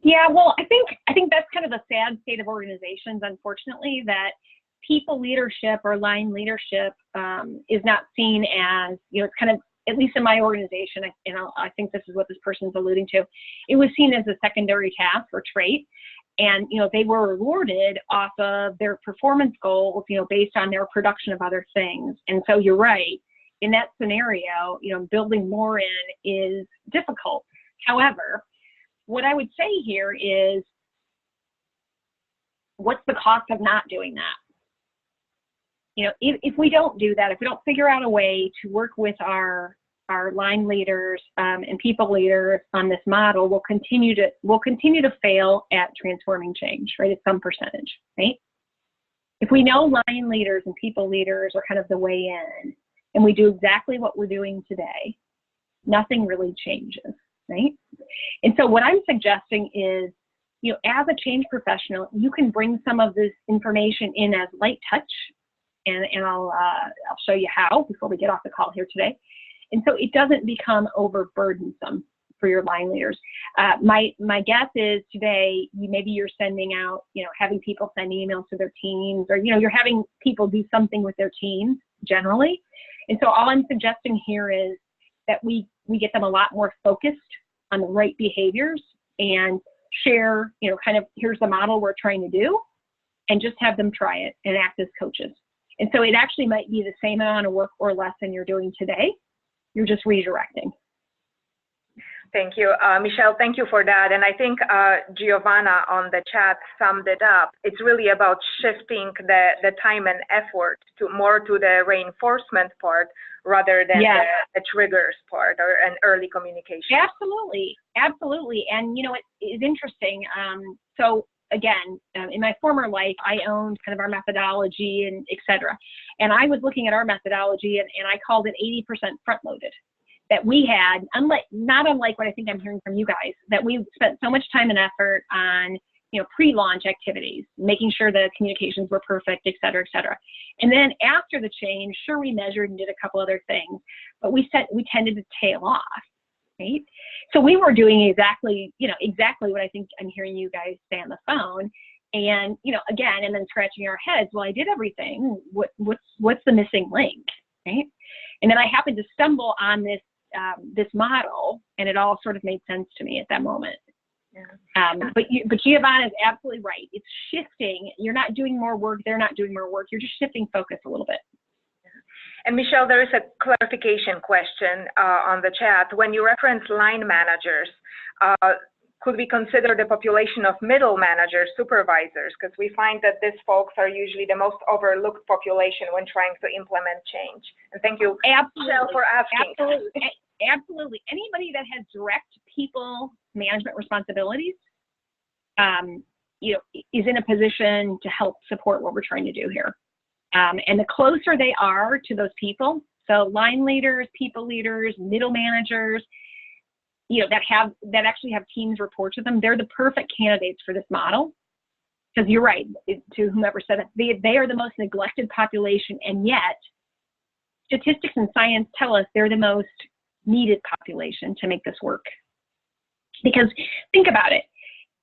Yeah, well, I think that's kind of the sad state of organizations, unfortunately, that people leadership or line leadership is not seen as, it's kind of, at least in my organization, I think this is what this person's alluding to. It was seen as a secondary task or trait, and they were rewarded off of their performance goals, based on their production of other things. And so you're right. In that scenario, building more in is difficult. However, what I would say here is, what's the cost of not doing that? If we don't do that, if we don't figure out a way to work with our line leaders and people leaders on this model, we'll continue to fail at transforming change, right? At some percentage, right? If we know line leaders and people leaders are kind of the way in, and we do exactly what we're doing today, nothing really changes, right? And so what I'm suggesting is, you know, as a change professional, you can bring some of this information in as light touch, and I'll show you how before we get off the call here today. And so it doesn't become overburdensome for your line leaders. My guess is today, maybe you're sending out, you know, having people send emails to their teams, or, you know, you're having people do something with their teams generally. And so all I'm suggesting here is that we get them a lot more focused on the right behaviors and share, you know, kind of, here's the model we're trying to do, and just have them try it and act as coaches. And so it actually might be the same amount of work or less than you're doing today. You're just redirecting. Thank you. Michelle, thank you for that. And I think Giovanna on the chat summed it up. It's really about shifting the time and effort to more to the reinforcement part rather than the triggers part or an early communication. Absolutely. Absolutely. And, you know, it is interesting. So again, in my former life, I owned kind of our methodology and et cetera. And I was looking at our methodology, and I called it 80% front loaded. That we had, not unlike what I think I'm hearing from you guys, that we spent so much time and effort on, you know, pre-launch activities, making sure the communications were perfect, et cetera, et cetera. And then after the change, sure, we measured and did a couple other things, but we tended to tail off, right? So we were doing exactly what I think I'm hearing you guys say on the phone. And, you know, again, and then scratching our heads, well, I did everything. What's the missing link, right? And then I happened to stumble on this model, and it all sort of made sense to me at that moment. Yeah. But Giovanna is absolutely right. It's shifting. You're not doing more work. They're not doing more work. You're just shifting focus a little bit. And Michelle, there is a clarification question on the chat. When you reference line managers, could we consider the population of middle managers, supervisors? Because we find that these folks are usually the most overlooked population when trying to implement change. And thank you, Michelle, for asking. Absolutely. Anybody that has direct people management responsibilities, you know, is in a position to help support what we're trying to do here. And the closer they are to those people, so line leaders, people leaders, middle managers, you know, that actually have teams report to them, they're the perfect candidates for this model. Because you're right, to whomever said it, they are the most neglected population, and yet statistics and science tell us they're the most needed population to make this work. Because think about it,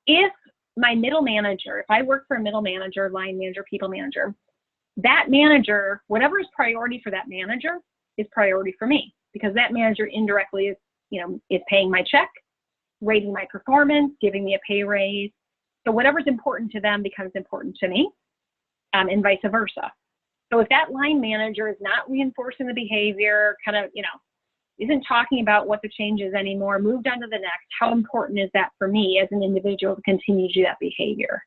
if my middle manager, if I work for a middle manager, line manager, people manager, that manager, whatever is priority for that manager is priority for me, because that manager indirectly is paying my check, rating my performance, giving me a pay raise. So whatever's important to them becomes important to me, and vice versa. So if that line manager is not reinforcing the behavior, kind of, isn't talking about what the change is anymore, moved on to the next, how important is that for me as an individual to continue to do that behavior?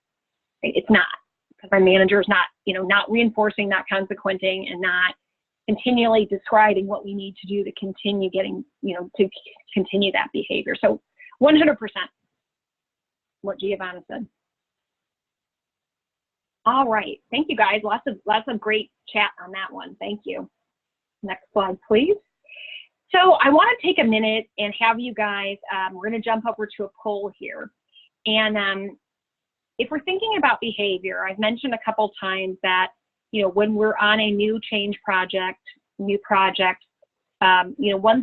Right? It's not, because my manager is not, not reinforcing, not consequenting, and not continually describing what we need to do to continue getting, to continue that behavior. So 100% what Giovanna said. All right, thank you guys. Lots of great chat on that one. Thank you. Next slide, please. So I want to take a minute and have you guys, we're going to jump over to a poll here. And if we're thinking about behavior, I've mentioned a couple times that, when we're on a new change project, one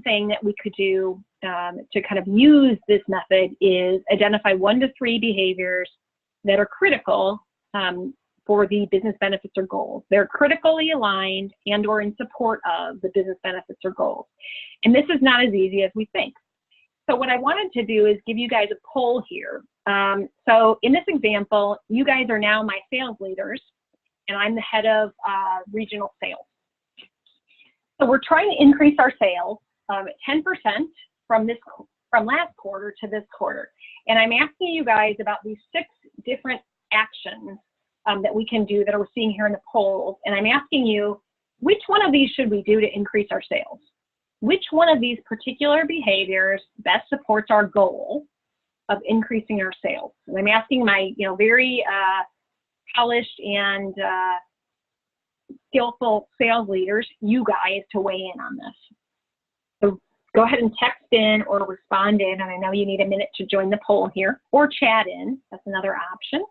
thing that we could do to kind of use this method is identify 1 to 3 behaviors that are critical for the business benefits or goals. They're critically aligned and or in support of the business benefits or goals. And this is not as easy as we think. So what I wanted to do is give you guys a poll here. So in this example, you guys are now my sales leaders, and I'm the head of regional sales. So we're trying to increase our sales 10% from last quarter to this quarter. And I'm asking you guys about these 6 different actions that we can do that we're seeing here in the polls. And I'm asking you, which one of these should we do to increase our sales? Which one of these particular behaviors best supports our goal of increasing our sales? And I'm asking my, very polished and skillful sales leaders, you guys, to weigh in on this. So go ahead and text in or respond in, and I know you need a minute to join the poll here, or chat in. That's another option.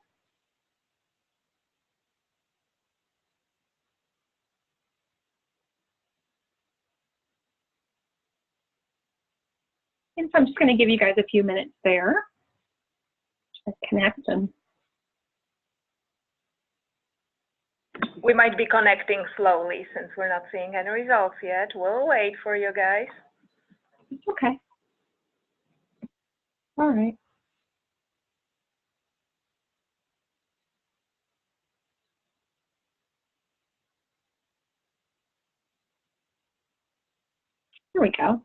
And so I'm just going to give you guys a few minutes there to connect. And we might be connecting slowly since we're not seeing any results yet. We'll wait for you guys. Okay. All right. Here we go.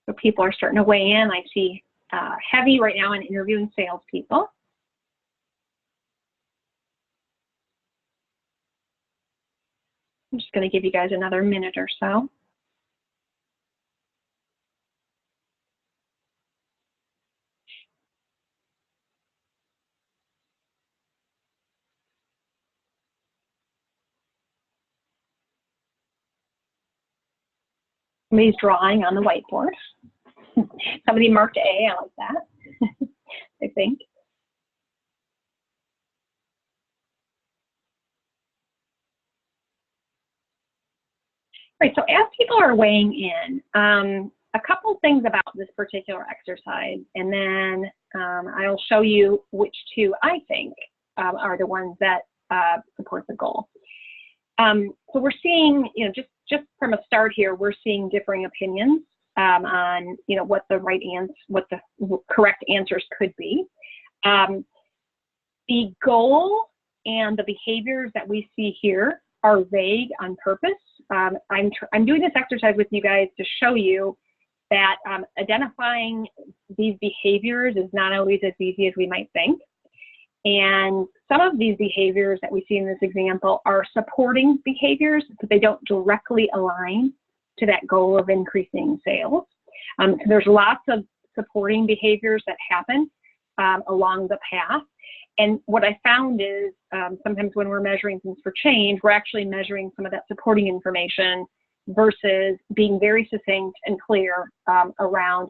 So people are starting to weigh in. I see heavy right now in interviewing salespeople. I'm just going to give you guys another minute or so. Somebody's drawing on the whiteboard. Somebody marked A, I like that, I think. Right, so as people are weighing in, a couple things about this particular exercise, and then I'll show you which two I think are the ones that support the goal. So we're seeing, just from a start here, we're seeing differing opinions on, what the right answer, what the correct answers could be. The goal and the behaviors that we see here are vague on purpose. I'm doing this exercise with you guys to show you that identifying these behaviors is not always as easy as we might think. And some of these behaviors that we see in this example are supporting behaviors, but they don't directly align to that goal of increasing sales. So there's lots of supporting behaviors that happen along the path. And what I found is sometimes when we're measuring things for change, we're actually measuring some of that supporting information versus being very succinct and clear around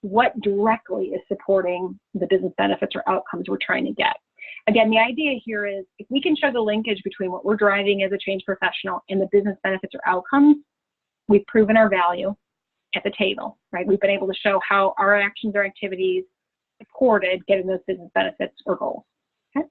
what directly is supporting the business benefits or outcomes we're trying to get. Again, the idea here is if we can show the linkage between what we're driving as a change professional and the business benefits or outcomes, we've proven our value at the table, right? We've been able to show how our actions or activities supported getting those business benefits or goals. Okay.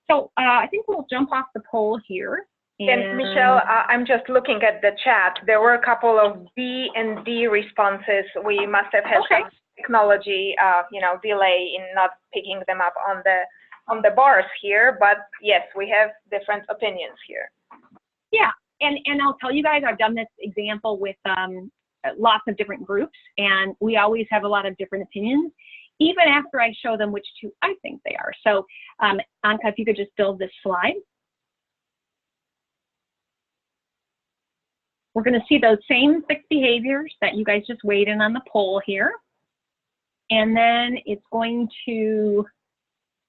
So I think we'll jump off the poll here. And Michelle, I'm just looking at the chat. There were a couple of B and D responses. We must have had some technology, delay in not picking them up on the bars here. But yes, we have different opinions here. Yeah, and I'll tell you guys, I've done this example with lots of different groups, and we always have a lot of different opinions, even after I show them which two I think they are. So, Anka, if you could just build this slide. We're going to see those same 6 behaviors that you guys just weighed in on the poll here. And then it's going to,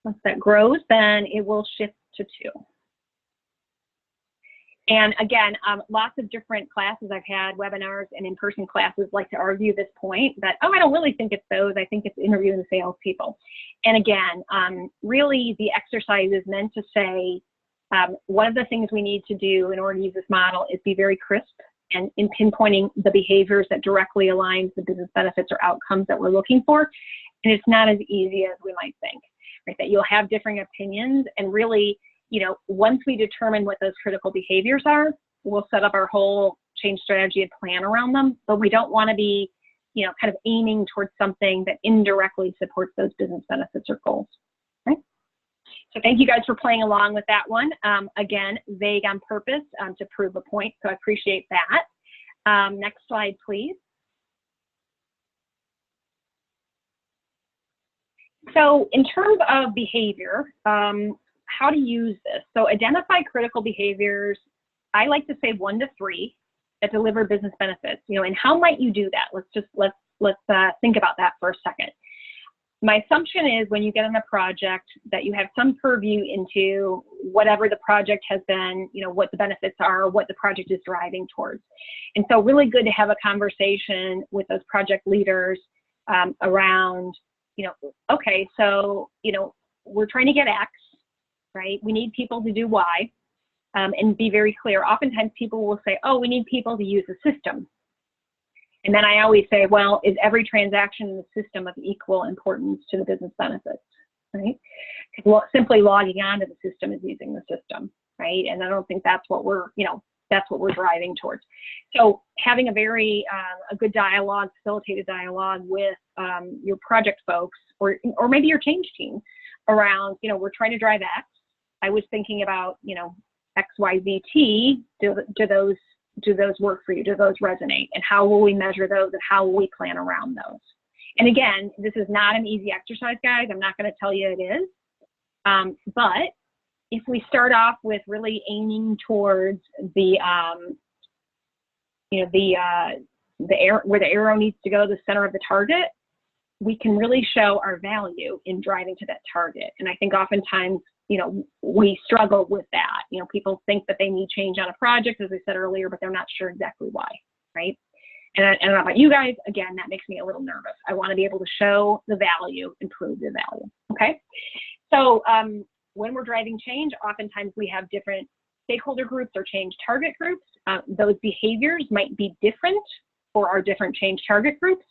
once that grows, then it will shift to 2. And again, lots of different classes I've had, webinars and in-person classes, like to argue this point that, oh, I don't really think it's those. I think it's interviewing the salespeople. And again, really the exercise is meant to say, one of the things we need to do in order to use this model is be very crisp and in pinpointing the behaviors that directly align the business benefits or outcomes that we're looking for. And it's not as easy as we might think, right? That you'll have differing opinions, and really, once we determine what those critical behaviors are, we'll set up our whole change strategy and plan around them. But we don't want to be, kind of aiming towards something that indirectly supports those business benefits or goals, right? So thank you guys for playing along with that one. Again, vague on purpose to prove a point, so I appreciate that. Next slide, please. So in terms of behavior, how to use this. So identify critical behaviors. I like to say 1 to 3 that deliver business benefits, and how might you do that? Let's think about that for a second. my assumption is when you get on a project that you have some purview into whatever the project has been, you know, what the benefits are, what the project is driving towards. And so really good to have a conversation with those project leaders around, you know, okay, so, you know, we're trying to get X, right? We need people to do Y, and be very clear. Oftentimes people will say, oh, we need people to use the system. And then I always say, well, is every transaction in the system of equal importance to the business benefits, right? Because simply logging onto the system is using the system, right? And I don't think that's what we're, you know, that's what we're driving towards. So having a very, a good dialogue, facilitated dialogue with your project folks, or maybe your change team around, you know, we're trying to drive X. I was thinking about, you know, X, Y, Z, T, do those work for you? Do those resonate? And how will we measure those, and how will we plan around those? And again, this is not an easy exercise, guys. I'm not going to tell you it is. But if we start off with really aiming towards the, you know, where the arrow needs to go, the center of the target, we can really show our value in driving to that target. And I think oftentimes, you know, we struggle with that. You know, people think that they need change on a project, as I said earlier, but they're not sure exactly why, right? And I don't know about you guys, again, that makes me a little nervous. I want to be able to show the value and prove the value, okay? So when we're driving change, oftentimes we have different stakeholder groups or change target groups. Those behaviors might be different for our different change target groups.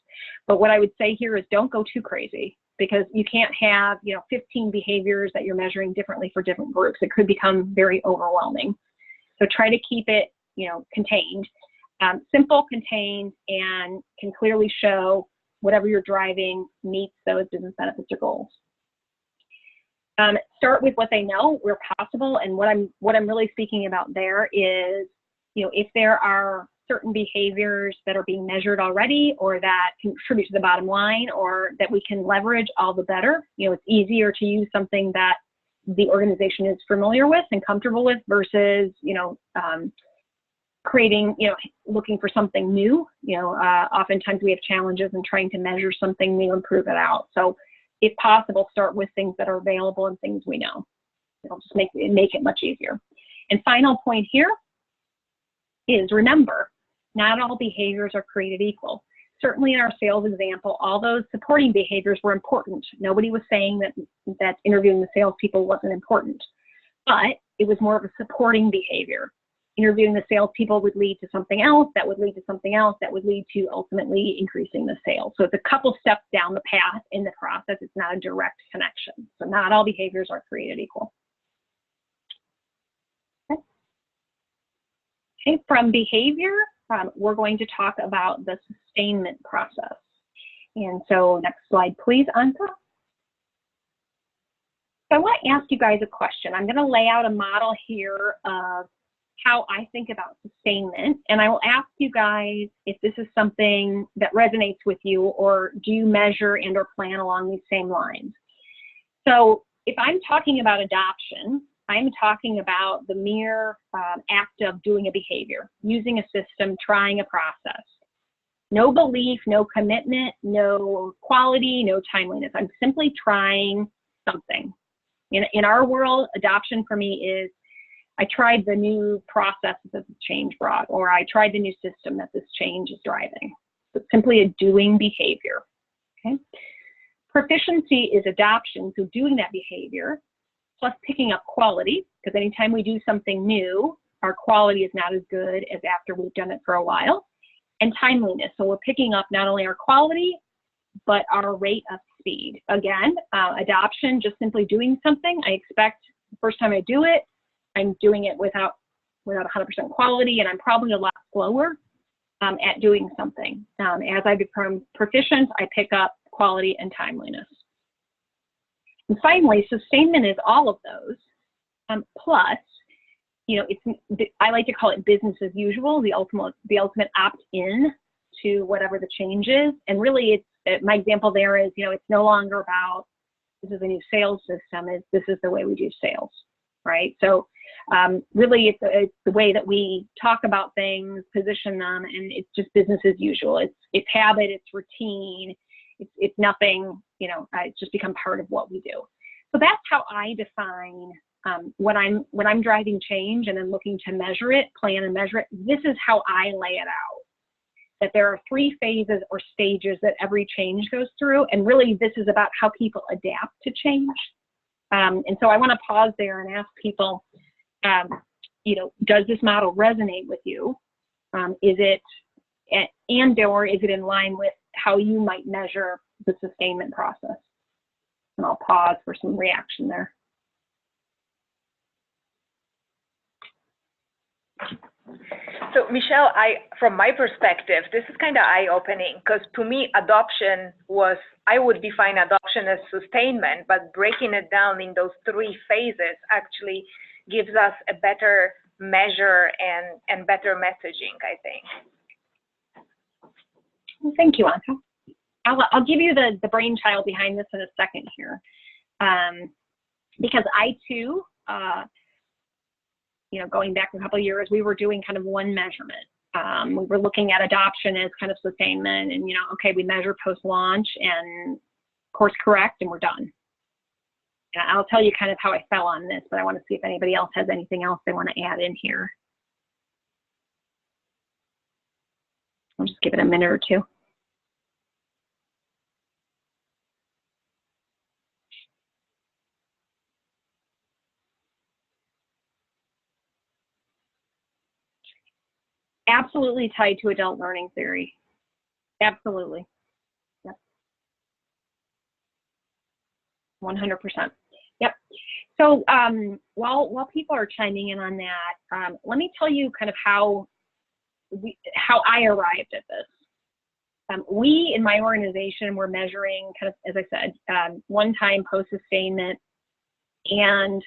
But what I would say here is don't go too crazy, because you can't have, you know, 15 behaviors that you're measuring differently for different groups. It could become very overwhelming. So try to keep it, you know, contained, simple, contained, and can clearly show whatever you're driving meets those business benefits or goals. Start with what they know where possible, and what I'm really speaking about there is, you know, if there are certain behaviors that are being measured already, or that contribute to the bottom line, or that we can leverage, all the better. You know, it's easier to use something that the organization is familiar with and comfortable with versus, you know, creating, you know, looking for something new. You know, oftentimes we have challenges in trying to measure something new and prove it out. So if possible, start with things that are available and things we know. It'll just make it much easier. And final point here is, remember, not all behaviors are created equal. Certainly in our sales example, all those supporting behaviors were important. Nobody was saying that interviewing the salespeople wasn't important, but it was more of a supporting behavior. Interviewing the salespeople would lead to something else, that would lead to something else, that would lead to ultimately increasing the sales. So it's a couple steps down the path in the process. It's not a direct connection. So not all behaviors are created equal. Okay, from behavior, we're going to talk about the sustainment process. And so next slide, please, Anka. So I want to ask you guys a question. I'm going to lay out a model here of how I think about sustainment, and I will ask you guys if this is something that resonates with you, or do you measure and or plan along these same lines. So if I'm talking about adoption, I'm talking about the mere act of doing a behavior, using a system, trying a process. No belief, no commitment, no quality, no timeliness. I'm simply trying something. In our world, adoption for me is, I tried the new process that the change brought, or I tried the new system that this change is driving. So it's simply a doing behavior, okay? Proficiency is adoption, so doing that behavior, plus picking up quality, because anytime we do something new, our quality is not as good as after we've done it for a while. And timeliness, so we're picking up not only our quality, but our rate of speed. Again, adoption, just simply doing something. I expect the first time I do it, I'm doing it without 100% quality, and I'm probably a lot slower at doing something. As I become proficient, I pick up quality and timeliness. And finally, sustainment is all of those, plus, you know, I like to call it business as usual, the ultimate opt-in to whatever the change is. And really, my example there is, you know, it's no longer about, this is a new sales system, this is the way we do sales, right? So really, it's the way that we talk about things, position them, and it's just business as usual. It's habit, it's routine, It's nothing, you know, it's just become part of what we do. So that's how I define when I'm driving change and I'm looking to measure it, plan and measure it. This is how I lay it out. That there are 3 phases or stages that every change goes through, and really this is about how people adapt to change. And so I want to pause there and ask people, you know, does this model resonate with you? Is it, and/or is it in line with how you might measure the sustainment process? And I'll pause for some reaction there. So Michelle, from my perspective, this is kind of eye-opening, because to me, adoption was, I would define adoption as sustainment, but breaking it down in those 3 phases actually gives us a better measure and better messaging, I think. Well, thank you, Anka. I'll give you the brainchild behind this in a second here, because I too, you know, going back a couple of years, we were doing kind of one measurement. We were looking at adoption as kind of sustainment, and, you know, okay, we measure post-launch and course correct, and we're done. And I'll tell you kind of how I fell on this, but I want to see if anybody else has anything else they want to add in here. I'll just give it a minute or two. Absolutely tied to adult learning theory. Absolutely. Yep. 100%. Yep. So while people are chiming in on that, let me tell you kind of how I arrived at this. We in my organization were measuring kind of, as I said, one-time post-sustainment, and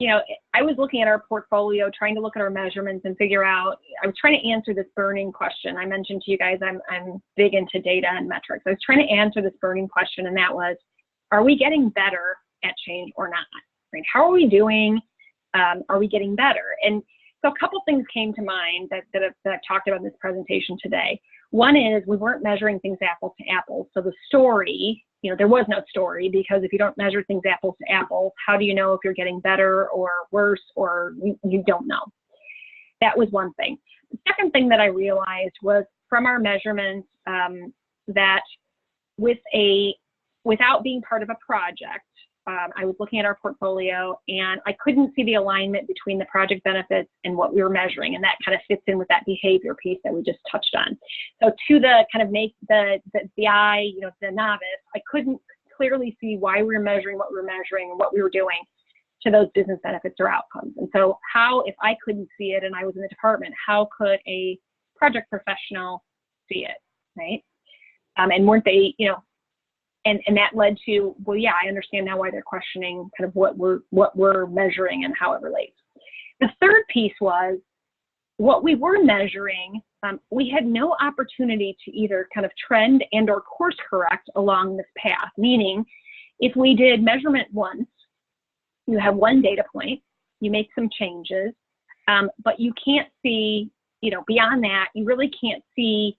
you know, I was looking at our portfolio, trying to look at our measurements and figure out, I was trying to answer this burning question. I mentioned to you guys, I'm big into data and metrics. I was trying to answer this burning question, and that was, are we getting better at change or not? Right? How are we doing? Are we getting better? And so a couple things came to mind that I've talked about in this presentation today. One is we weren't measuring things apples to apples. So the story, you know, there was no story, because if you don't measure things apples to apples, how do you know if you're getting better or worse, or you don't know? That was one thing. The second thing that I realized was from our measurements that without being part of a project, I was looking at our portfolio and I couldn't see the alignment between the project benefits and what we were measuring, and that kind of fits in with that behavior piece that we just touched on. So to the kind of make the eye, you know, the novice, I couldn't clearly see why we were measuring what we were measuring and what we were doing to those business benefits or outcomes. And so how, if I couldn't see it and I was in the department, how could a project professional see it, right? And weren't they, you know, and that led to, well, yeah, I understand now why they're questioning kind of what we're measuring and how it relates. The third piece was what we were measuring, we had no opportunity to either kind of trend and or course correct along this path, meaning if we did measurement once, you have one data point, you make some changes, but you can't see, you know, beyond that, you really can't see,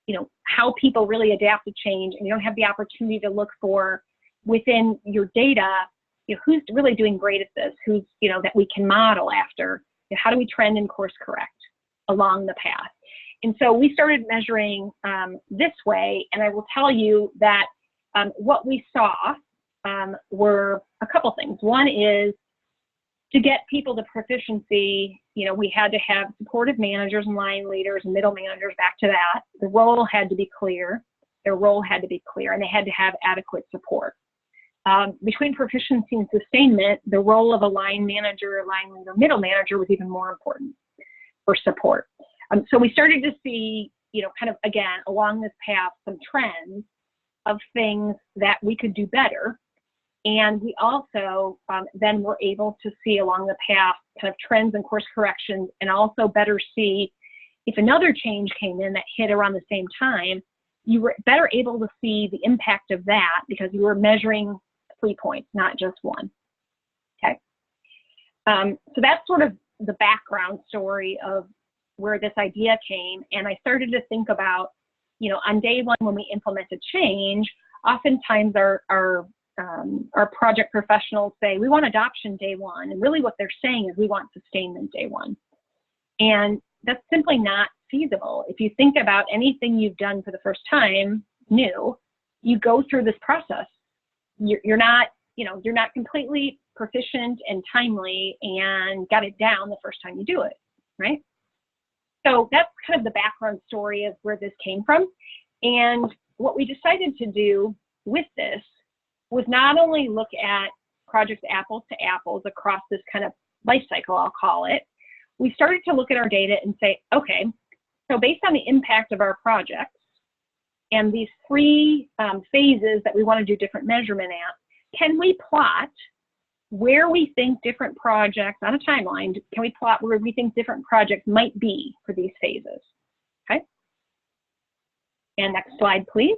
you know, how people really adapt to change, and you don't have the opportunity to look for within your data, you know, who's really doing great at this, who's, you know, that we can model after, you know, how do we trend and course correct along the path. And so we started measuring this way, and I will tell you that what we saw were a couple things. One is to get people to proficiency, you know, we had to have supportive managers and line leaders and middle managers. Back to that, the role had to be clear, their role had to be clear, and they had to have adequate support. Between proficiency and sustainment, the role of a line manager, line leader, middle manager was even more important for support. So we started to see, you know, kind of, again, along this path, some trends of things that we could do better. And we also then were able to see along the path kind of trends and course corrections, and also better see if another change came in that hit around the same time, you were better able to see the impact of that because you were measuring 3 points, not just one. Okay. So that's sort of the background story of where this idea came. And I started to think about, on day one when we implement a change, oftentimes our project professionals say, we want adoption day one. And really what they're saying is we want sustainment day one. And that's simply not feasible. If you think about anything you've done for the first time, new, you go through this process. You're not completely proficient and timely and got it down the first time you do it, right? So that's kind of the background story of where this came from. And what we decided to do with this was not only look at projects apples to apples across this kind of life cycle, I'll call it. We started to look at our data and say, okay, so based on the impact of our projects and these three phases that we want to do different measurement at, can we plot where we think different projects on a timeline, can we plot where we think different projects might be for these phases? Okay. And next slide, please.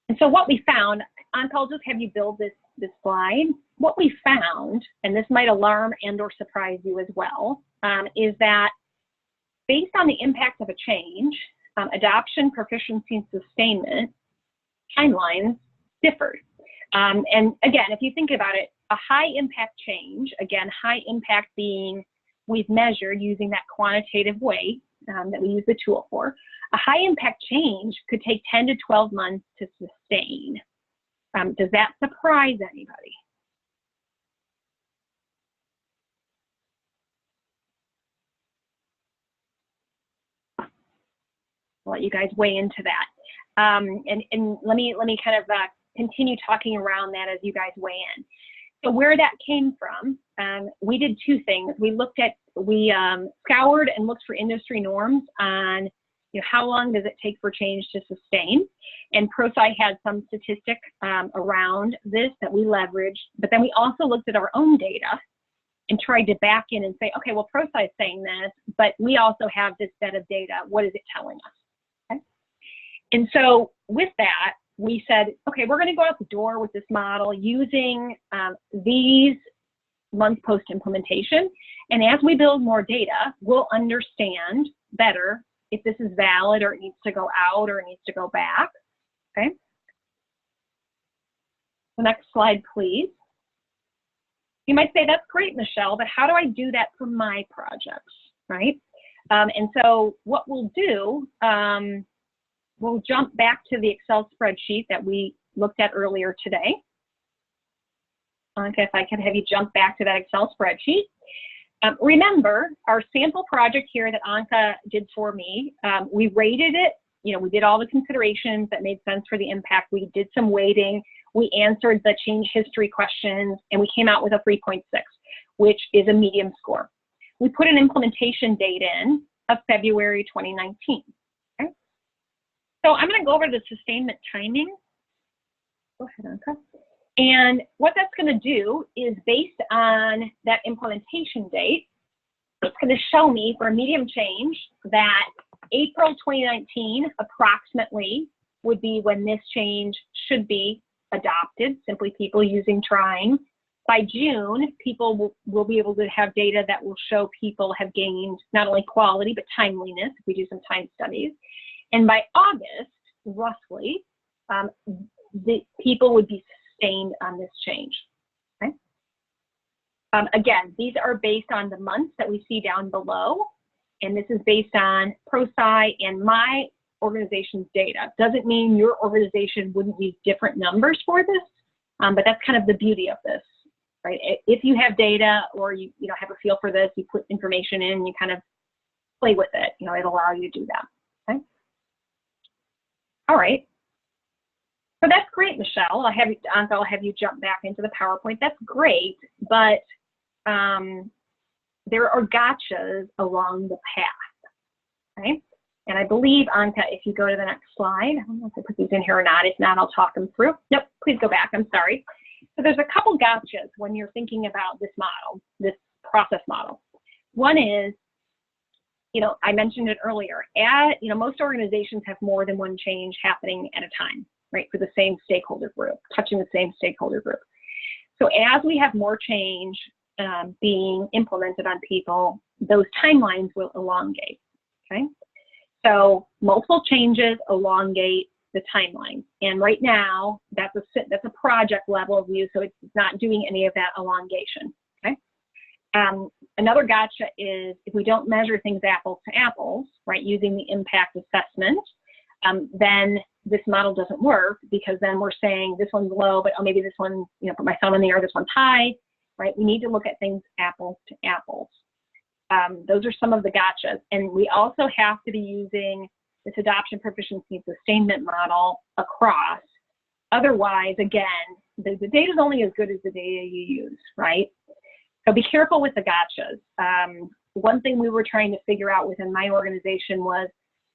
And so what we found, Anka, I'll just have you build this slide. What we found, and this might alarm and or surprise you as well, is that based on the impact of a change, adoption, proficiency, and sustainment timelines differed. And again, if you think about it, a high impact change, again, high impact being we've measured using that quantitative way that we use the tool for, a high impact change could take 10 to 12 months to sustain. Does that surprise anybody? I'll let you guys weigh into that. And let me kind of continue talking around that as you guys weigh in. So where that came from, we did two things. We scoured and looked for industry norms on how long does it take for change to sustain? And ProSci had some statistic around this that we leveraged, but then we also looked at our own data and tried to back in and say, okay, well, ProSci is saying this, but we also have this set of data. What is it telling us? Okay. And so with that, we said, okay, we're going to go out the door with this model using these months post-implementation. And as we build more data, we'll understand better if this is valid or it needs to go out or it needs to go back. Okay. The next slide, please. You might say, that's great, Michelle, but how do I do that for my projects, right? And so what we'll do, we'll jump back to the Excel spreadsheet that we looked at earlier today. Okay, if I could have you jump back to that Excel spreadsheet. Remember, our sample project here that Anka did for me, we rated it. We did all the considerations that made sense for the impact. We did some weighting. We answered the change history questions, and we came out with a 3.6, which is a medium score. We put an implementation date in of February 2019. Okay? So I'm going to go over the sustainment timing. Go ahead, Anka. And what that's going to do is based on that implementation date, it's going to show me for a medium change that April 2019 approximately would be when this change should be adopted, simply people using trying. By June, people will be able to have data that will show people have gained not only quality, but timeliness, if we do some time studies. And by August, roughly, the people would be sustained on this change. Okay? Again, these are based on the months that we see down below, and this is based on ProSci and my organization's data. Doesn't mean your organization wouldn't use different numbers for this, but that's kind of the beauty of this, right? If you have data or you have a feel for this, you put information in, you kind of play with it. It'll allow you to do that. Okay. All right. So that's great, Michelle. I'll have you jump back into the PowerPoint. That's great, but there are gotchas along the path, okay? And I believe, Anka, if you go to the next slide, I don't know if I put these in here or not. If not, I'll talk them through. Nope, please go back, I'm sorry. So there's a couple gotchas when you're thinking about this model, this process model. One is, I mentioned it earlier, most organizations have more than one change happening at a time, right, for the same stakeholder group, touching the same stakeholder group. So as we have more change, being implemented on people, those timelines will elongate, okay? So multiple changes elongate the timeline. And right now, that's a project level view, so it's not doing any of that elongation, okay? Another gotcha is if we don't measure things apples to apples, right, using the impact assessment, then this model doesn't work, because then we're saying this one's low, but oh, maybe this one, you know, put my thumb in the air, this one's high, right? We need to look at things apples to apples. Those are some of the gotchas. And we also have to be using this adoption, proficiency, and sustainment model across. Otherwise, again, the data is only as good as the data you use, right? So be careful with the gotchas. One thing we were trying to figure out within my organization was,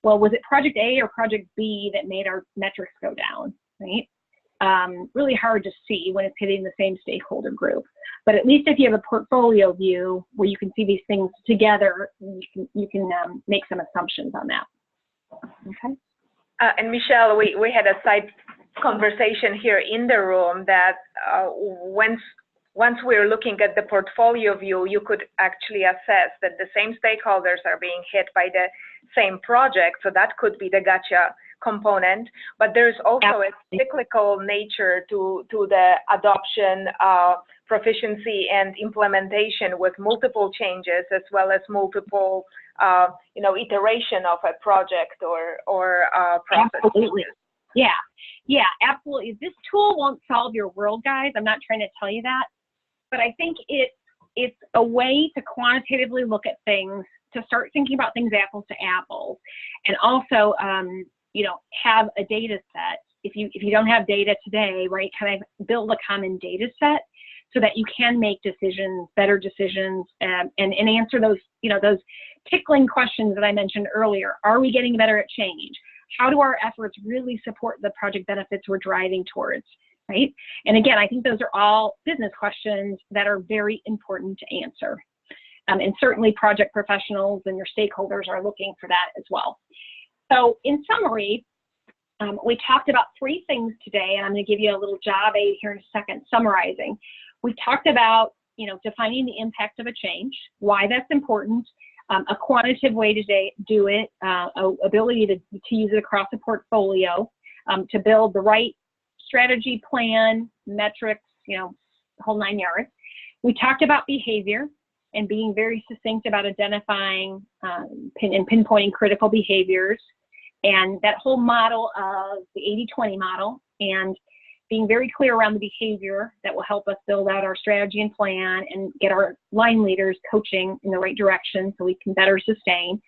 well, was it project A or project B that made our metrics go down, right? Really hard to see when it's hitting the same stakeholder group. But at least if you have a portfolio view where you can see these things together, you can make some assumptions on that. Okay. And Michelle, we had a side conversation here in the room that once we're looking at the portfolio view, you could actually assess that the same stakeholders are being hit by the same project. So that could be the gotcha component, but there's also a cyclical nature to the adoption, proficiency, and implementation with multiple changes, as well as multiple, you know, iteration of a project or process. Absolutely. Yeah, absolutely. This tool won't solve your world, guys. I'm not trying to tell you that, but I think it's a way to quantitatively look at things, to start thinking about things apples to apples, and also you know, have a data set. If you don't have data today, right, kind of build a common data set so that you can make decisions, better decisions, and answer those, you know, those tickling questions that I mentioned earlier. Are we getting better at change? How do our efforts really support the project benefits we're driving towards, right? And again, I think those are all business questions that are very important to answer. And certainly project professionals and your stakeholders are looking for that as well. So in summary, we talked about 3 things today, and I'm going to give you a little job aid here in a second, summarizing. We talked about, you know, defining the impact of a change, why that's important, a quantitative way to do it, ability to use it across a portfolio, to build the right strategy, plan, metrics, you know, the whole 9 yards. We talked about behavior and being very succinct about identifying and pinpointing critical behaviors, and that whole model of the 80-20 model, and being very clear around the behavior that will help us build out our strategy and plan and get our line leaders coaching in the right direction so we can better sustain.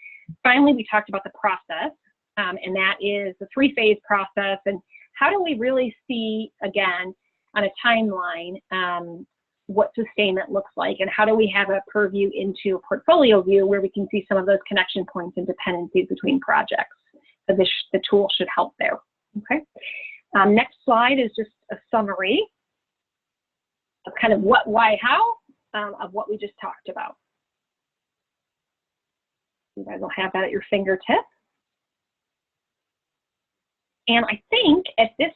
Finally, we talked about the process, and that is the 3-phase process, and how do we really see, again, on a timeline, what sustainment looks like, and how do we have a purview into a portfolio view where we can see some of those connection points and dependencies between projects. So the tool should help there, okay? Next slide is just a summary of kind of what, why, how of what we just talked about. You guys will have that at your fingertip. And I think at this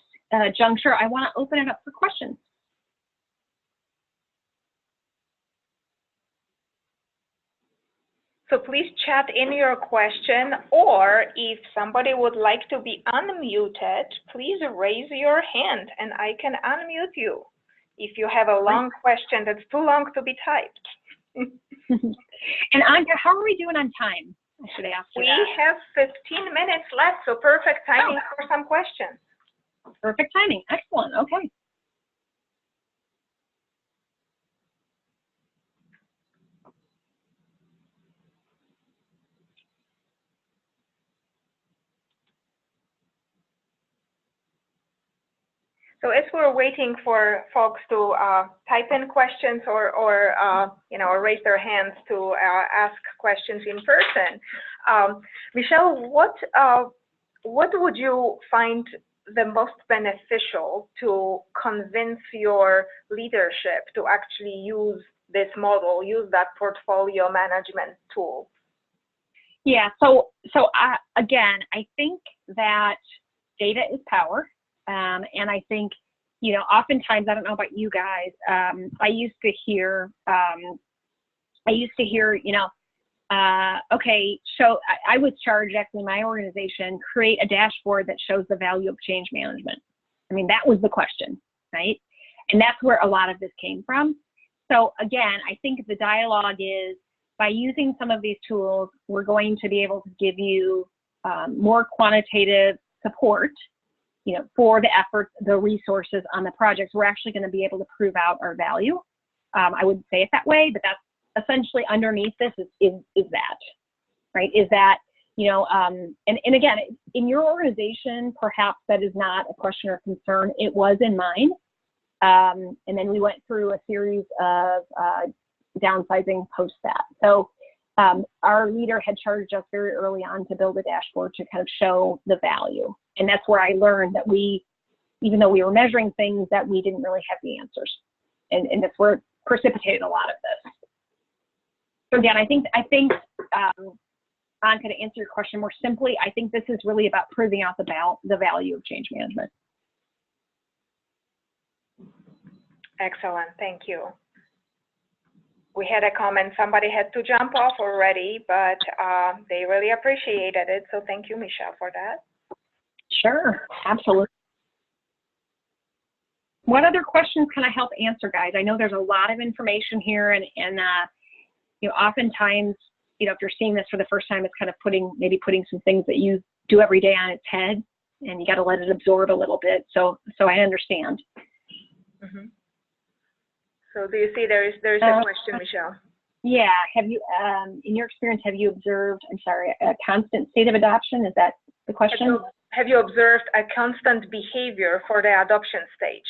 juncture, I want to open it up for questions. So please chat in your question, or if somebody would like to be unmuted, please raise your hand and I can unmute you if you have a long question that's too long to be typed. And Anja, how are we doing on time? I should ask you that. We have 15 minutes left, so perfect timing for some questions. Perfect timing. Excellent. Okay. So as we're waiting for folks to type in questions or you know, raise their hands to ask questions in person, Michelle, what would you find the most beneficial to convince your leadership to actually use this model, use that portfolio management tool? Yeah. So again, I think that data is power. And I think you know, oftentimes, I don't know about you guys, I used to hear, you know, okay, so I was charged actually in my organization, create a dashboard that shows the value of change management. I mean, that was the question, right? And that's where a lot of this came from. So again, I think the dialogue is, by using some of these tools, we're going to be able to give you more quantitative support, you know, for the efforts, the resources on the projects. We're actually going to be able to prove out our value. I wouldn't say it that way, but that's essentially underneath this is that, right? Is that, you know, and again, in your organization, perhaps that is not a question or concern. It was in mine. And then we went through a series of downsizing post that. So our leader had charged us very early on to build a dashboard to kind of show the value. And that's where I learned that even though we were measuring things, that we didn't really have the answers. And that's where it precipitated a lot of this. So again, I think Anka, to answer your question more simply, I think this is really about proving out the value of change management. Excellent, thank you. We had a comment, somebody had to jump off already, but they really appreciated it. So thank you, Michelle, for that. Sure, absolutely. What other questions can I help answer, guys? I know there's a lot of information here, and you know, oftentimes, you know, if you're seeing this for the first time, it's kind of maybe putting some things that you do every day on its head, and you got to let it absorb a little bit. So I understand. Mm-hmm. So do you see there's a question, Michelle? Yeah. Have you, in your experience, have you observed, I'm sorry, a constant state of adoption? Is that the question? Have you observed a constant behavior for the adoption stage?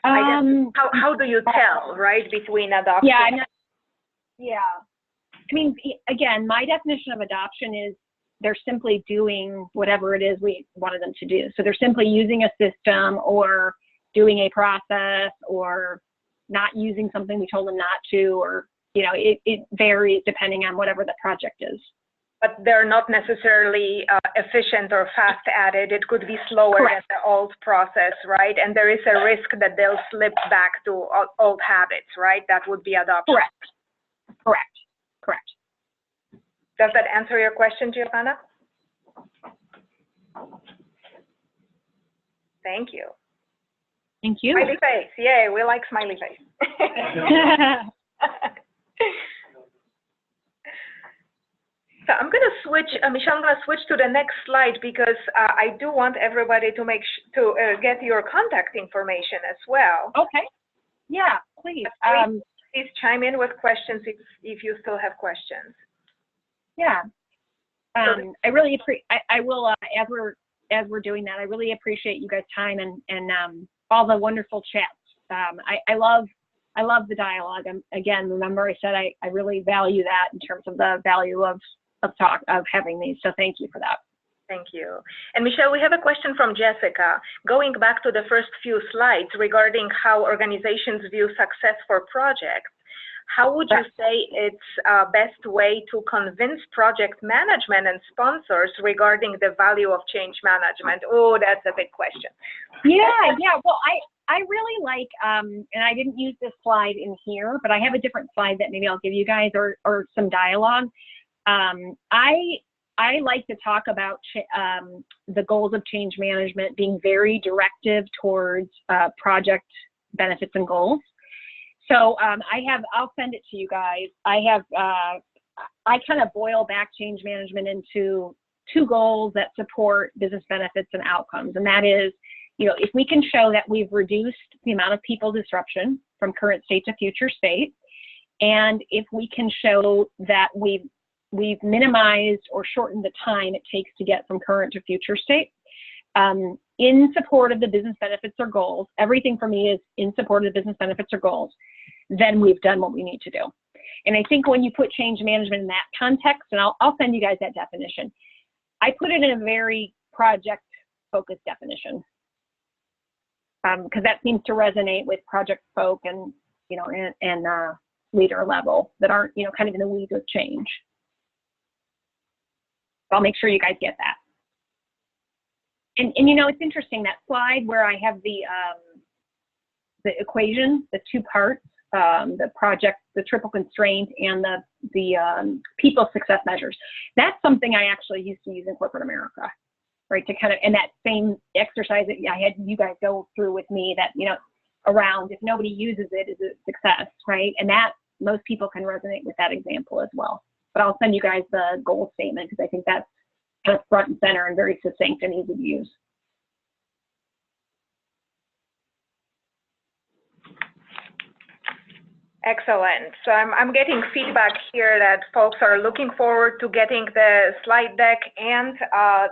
I guess, how do you tell, right, between adoption? Yeah, I mean, again, my definition of adoption is they're simply doing whatever it is we wanted them to do. So they're simply using a system or doing a process or not using something we told them not to, or, you know, it varies depending on whatever the project is. But they're not necessarily efficient or fast at it. It could be slower than the old process, right? And there is a risk that they'll slip back to old habits, right? That would be adoption. Correct. Does that answer your question, Giovanna? Thank you. Thank you. Smiley face. Yay, we like smiley face. So I'm going to switch, Michelle, I'm going to switch to the next slide because I do want everybody to get your contact information as well. Okay. Yeah, please. Please chime in with questions if you still have questions. Yeah. I really I will, as we're doing that, I really appreciate you guys' time and all the wonderful chats. I love the dialogue. Again, remember I said I really value that in terms of the value of having these. So thank you for that. Thank you. And Michelle, we have a question from Jessica. Going back to the first few slides regarding how organizations view success for projects, how would you say it's best way to convince project management and sponsors regarding the value of change management? Oh, that's a big question. Yeah. Well, I really like, and I didn't use this slide in here, but I have a different slide that maybe I'll give you guys or some dialogue. I like to talk about the goals of change management being very directive towards project benefits and goals. So I'll send it to you guys. I kind of boil back change management into two goals that support business benefits and outcomes. And that is, you know, if we can show that we've reduced the amount of people disruption from current state to future state, and if we can show that we've minimized or shortened the time it takes to get from current to future state, in support of the business benefits or goals, everything for me is in support of the business benefits or goals, then we've done what we need to do. And I think when you put change management in that context, and I'll send you guys that definition, I put it in a very project-focused definition, because that seems to resonate with project folk and, you know, and leader level that aren't, you know, kind of in the weeds of change. I'll make sure you guys get that. And you know, it's interesting, that slide where I have the equation, the two parts, the project, the triple constraint, and the people success measures. That's something I actually used to use in corporate America, right? To kind of, and that same exercise that I had you guys go through with me, that, you know, around if nobody uses it, is it success, right? And that most people can resonate with that example as well. But I'll send you guys the goal statement, because I think that's kind of front and center and very succinct and easy to use. Excellent. So I'm getting feedback here that folks are looking forward to getting the slide deck and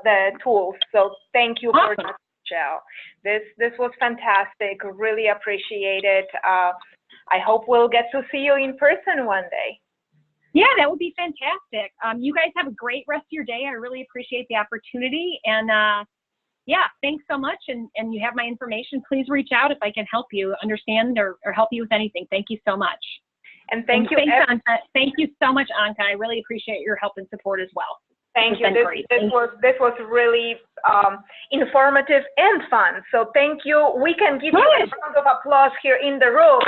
the tools. So thank you for that, Michelle. This was fantastic. Really appreciate it. I hope we'll get to see you in person one day. Yeah, that would be fantastic. You guys have a great rest of your day. I really appreciate the opportunity. And yeah, thanks so much. And you have my information. Please reach out if I can help you understand or help you with anything. Thank you so much. And thank you. Thanks, Anka. Thank you so much, Anka. I really appreciate your help and support as well. Thank you. This was really informative and fun. So thank you. We can give you a round of applause here in the room.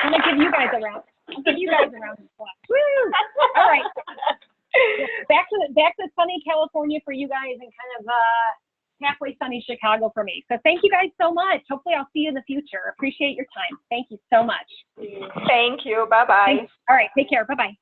I'm gonna give you guys a round. I'll give you guys a round of applause. Woo! All right. Back to sunny California for you guys, and kind of halfway sunny Chicago for me. So thank you guys so much. Hopefully I'll see you in the future. Appreciate your time. Thank you so much. Thank you. Bye-bye. All right. Take care. Bye-bye.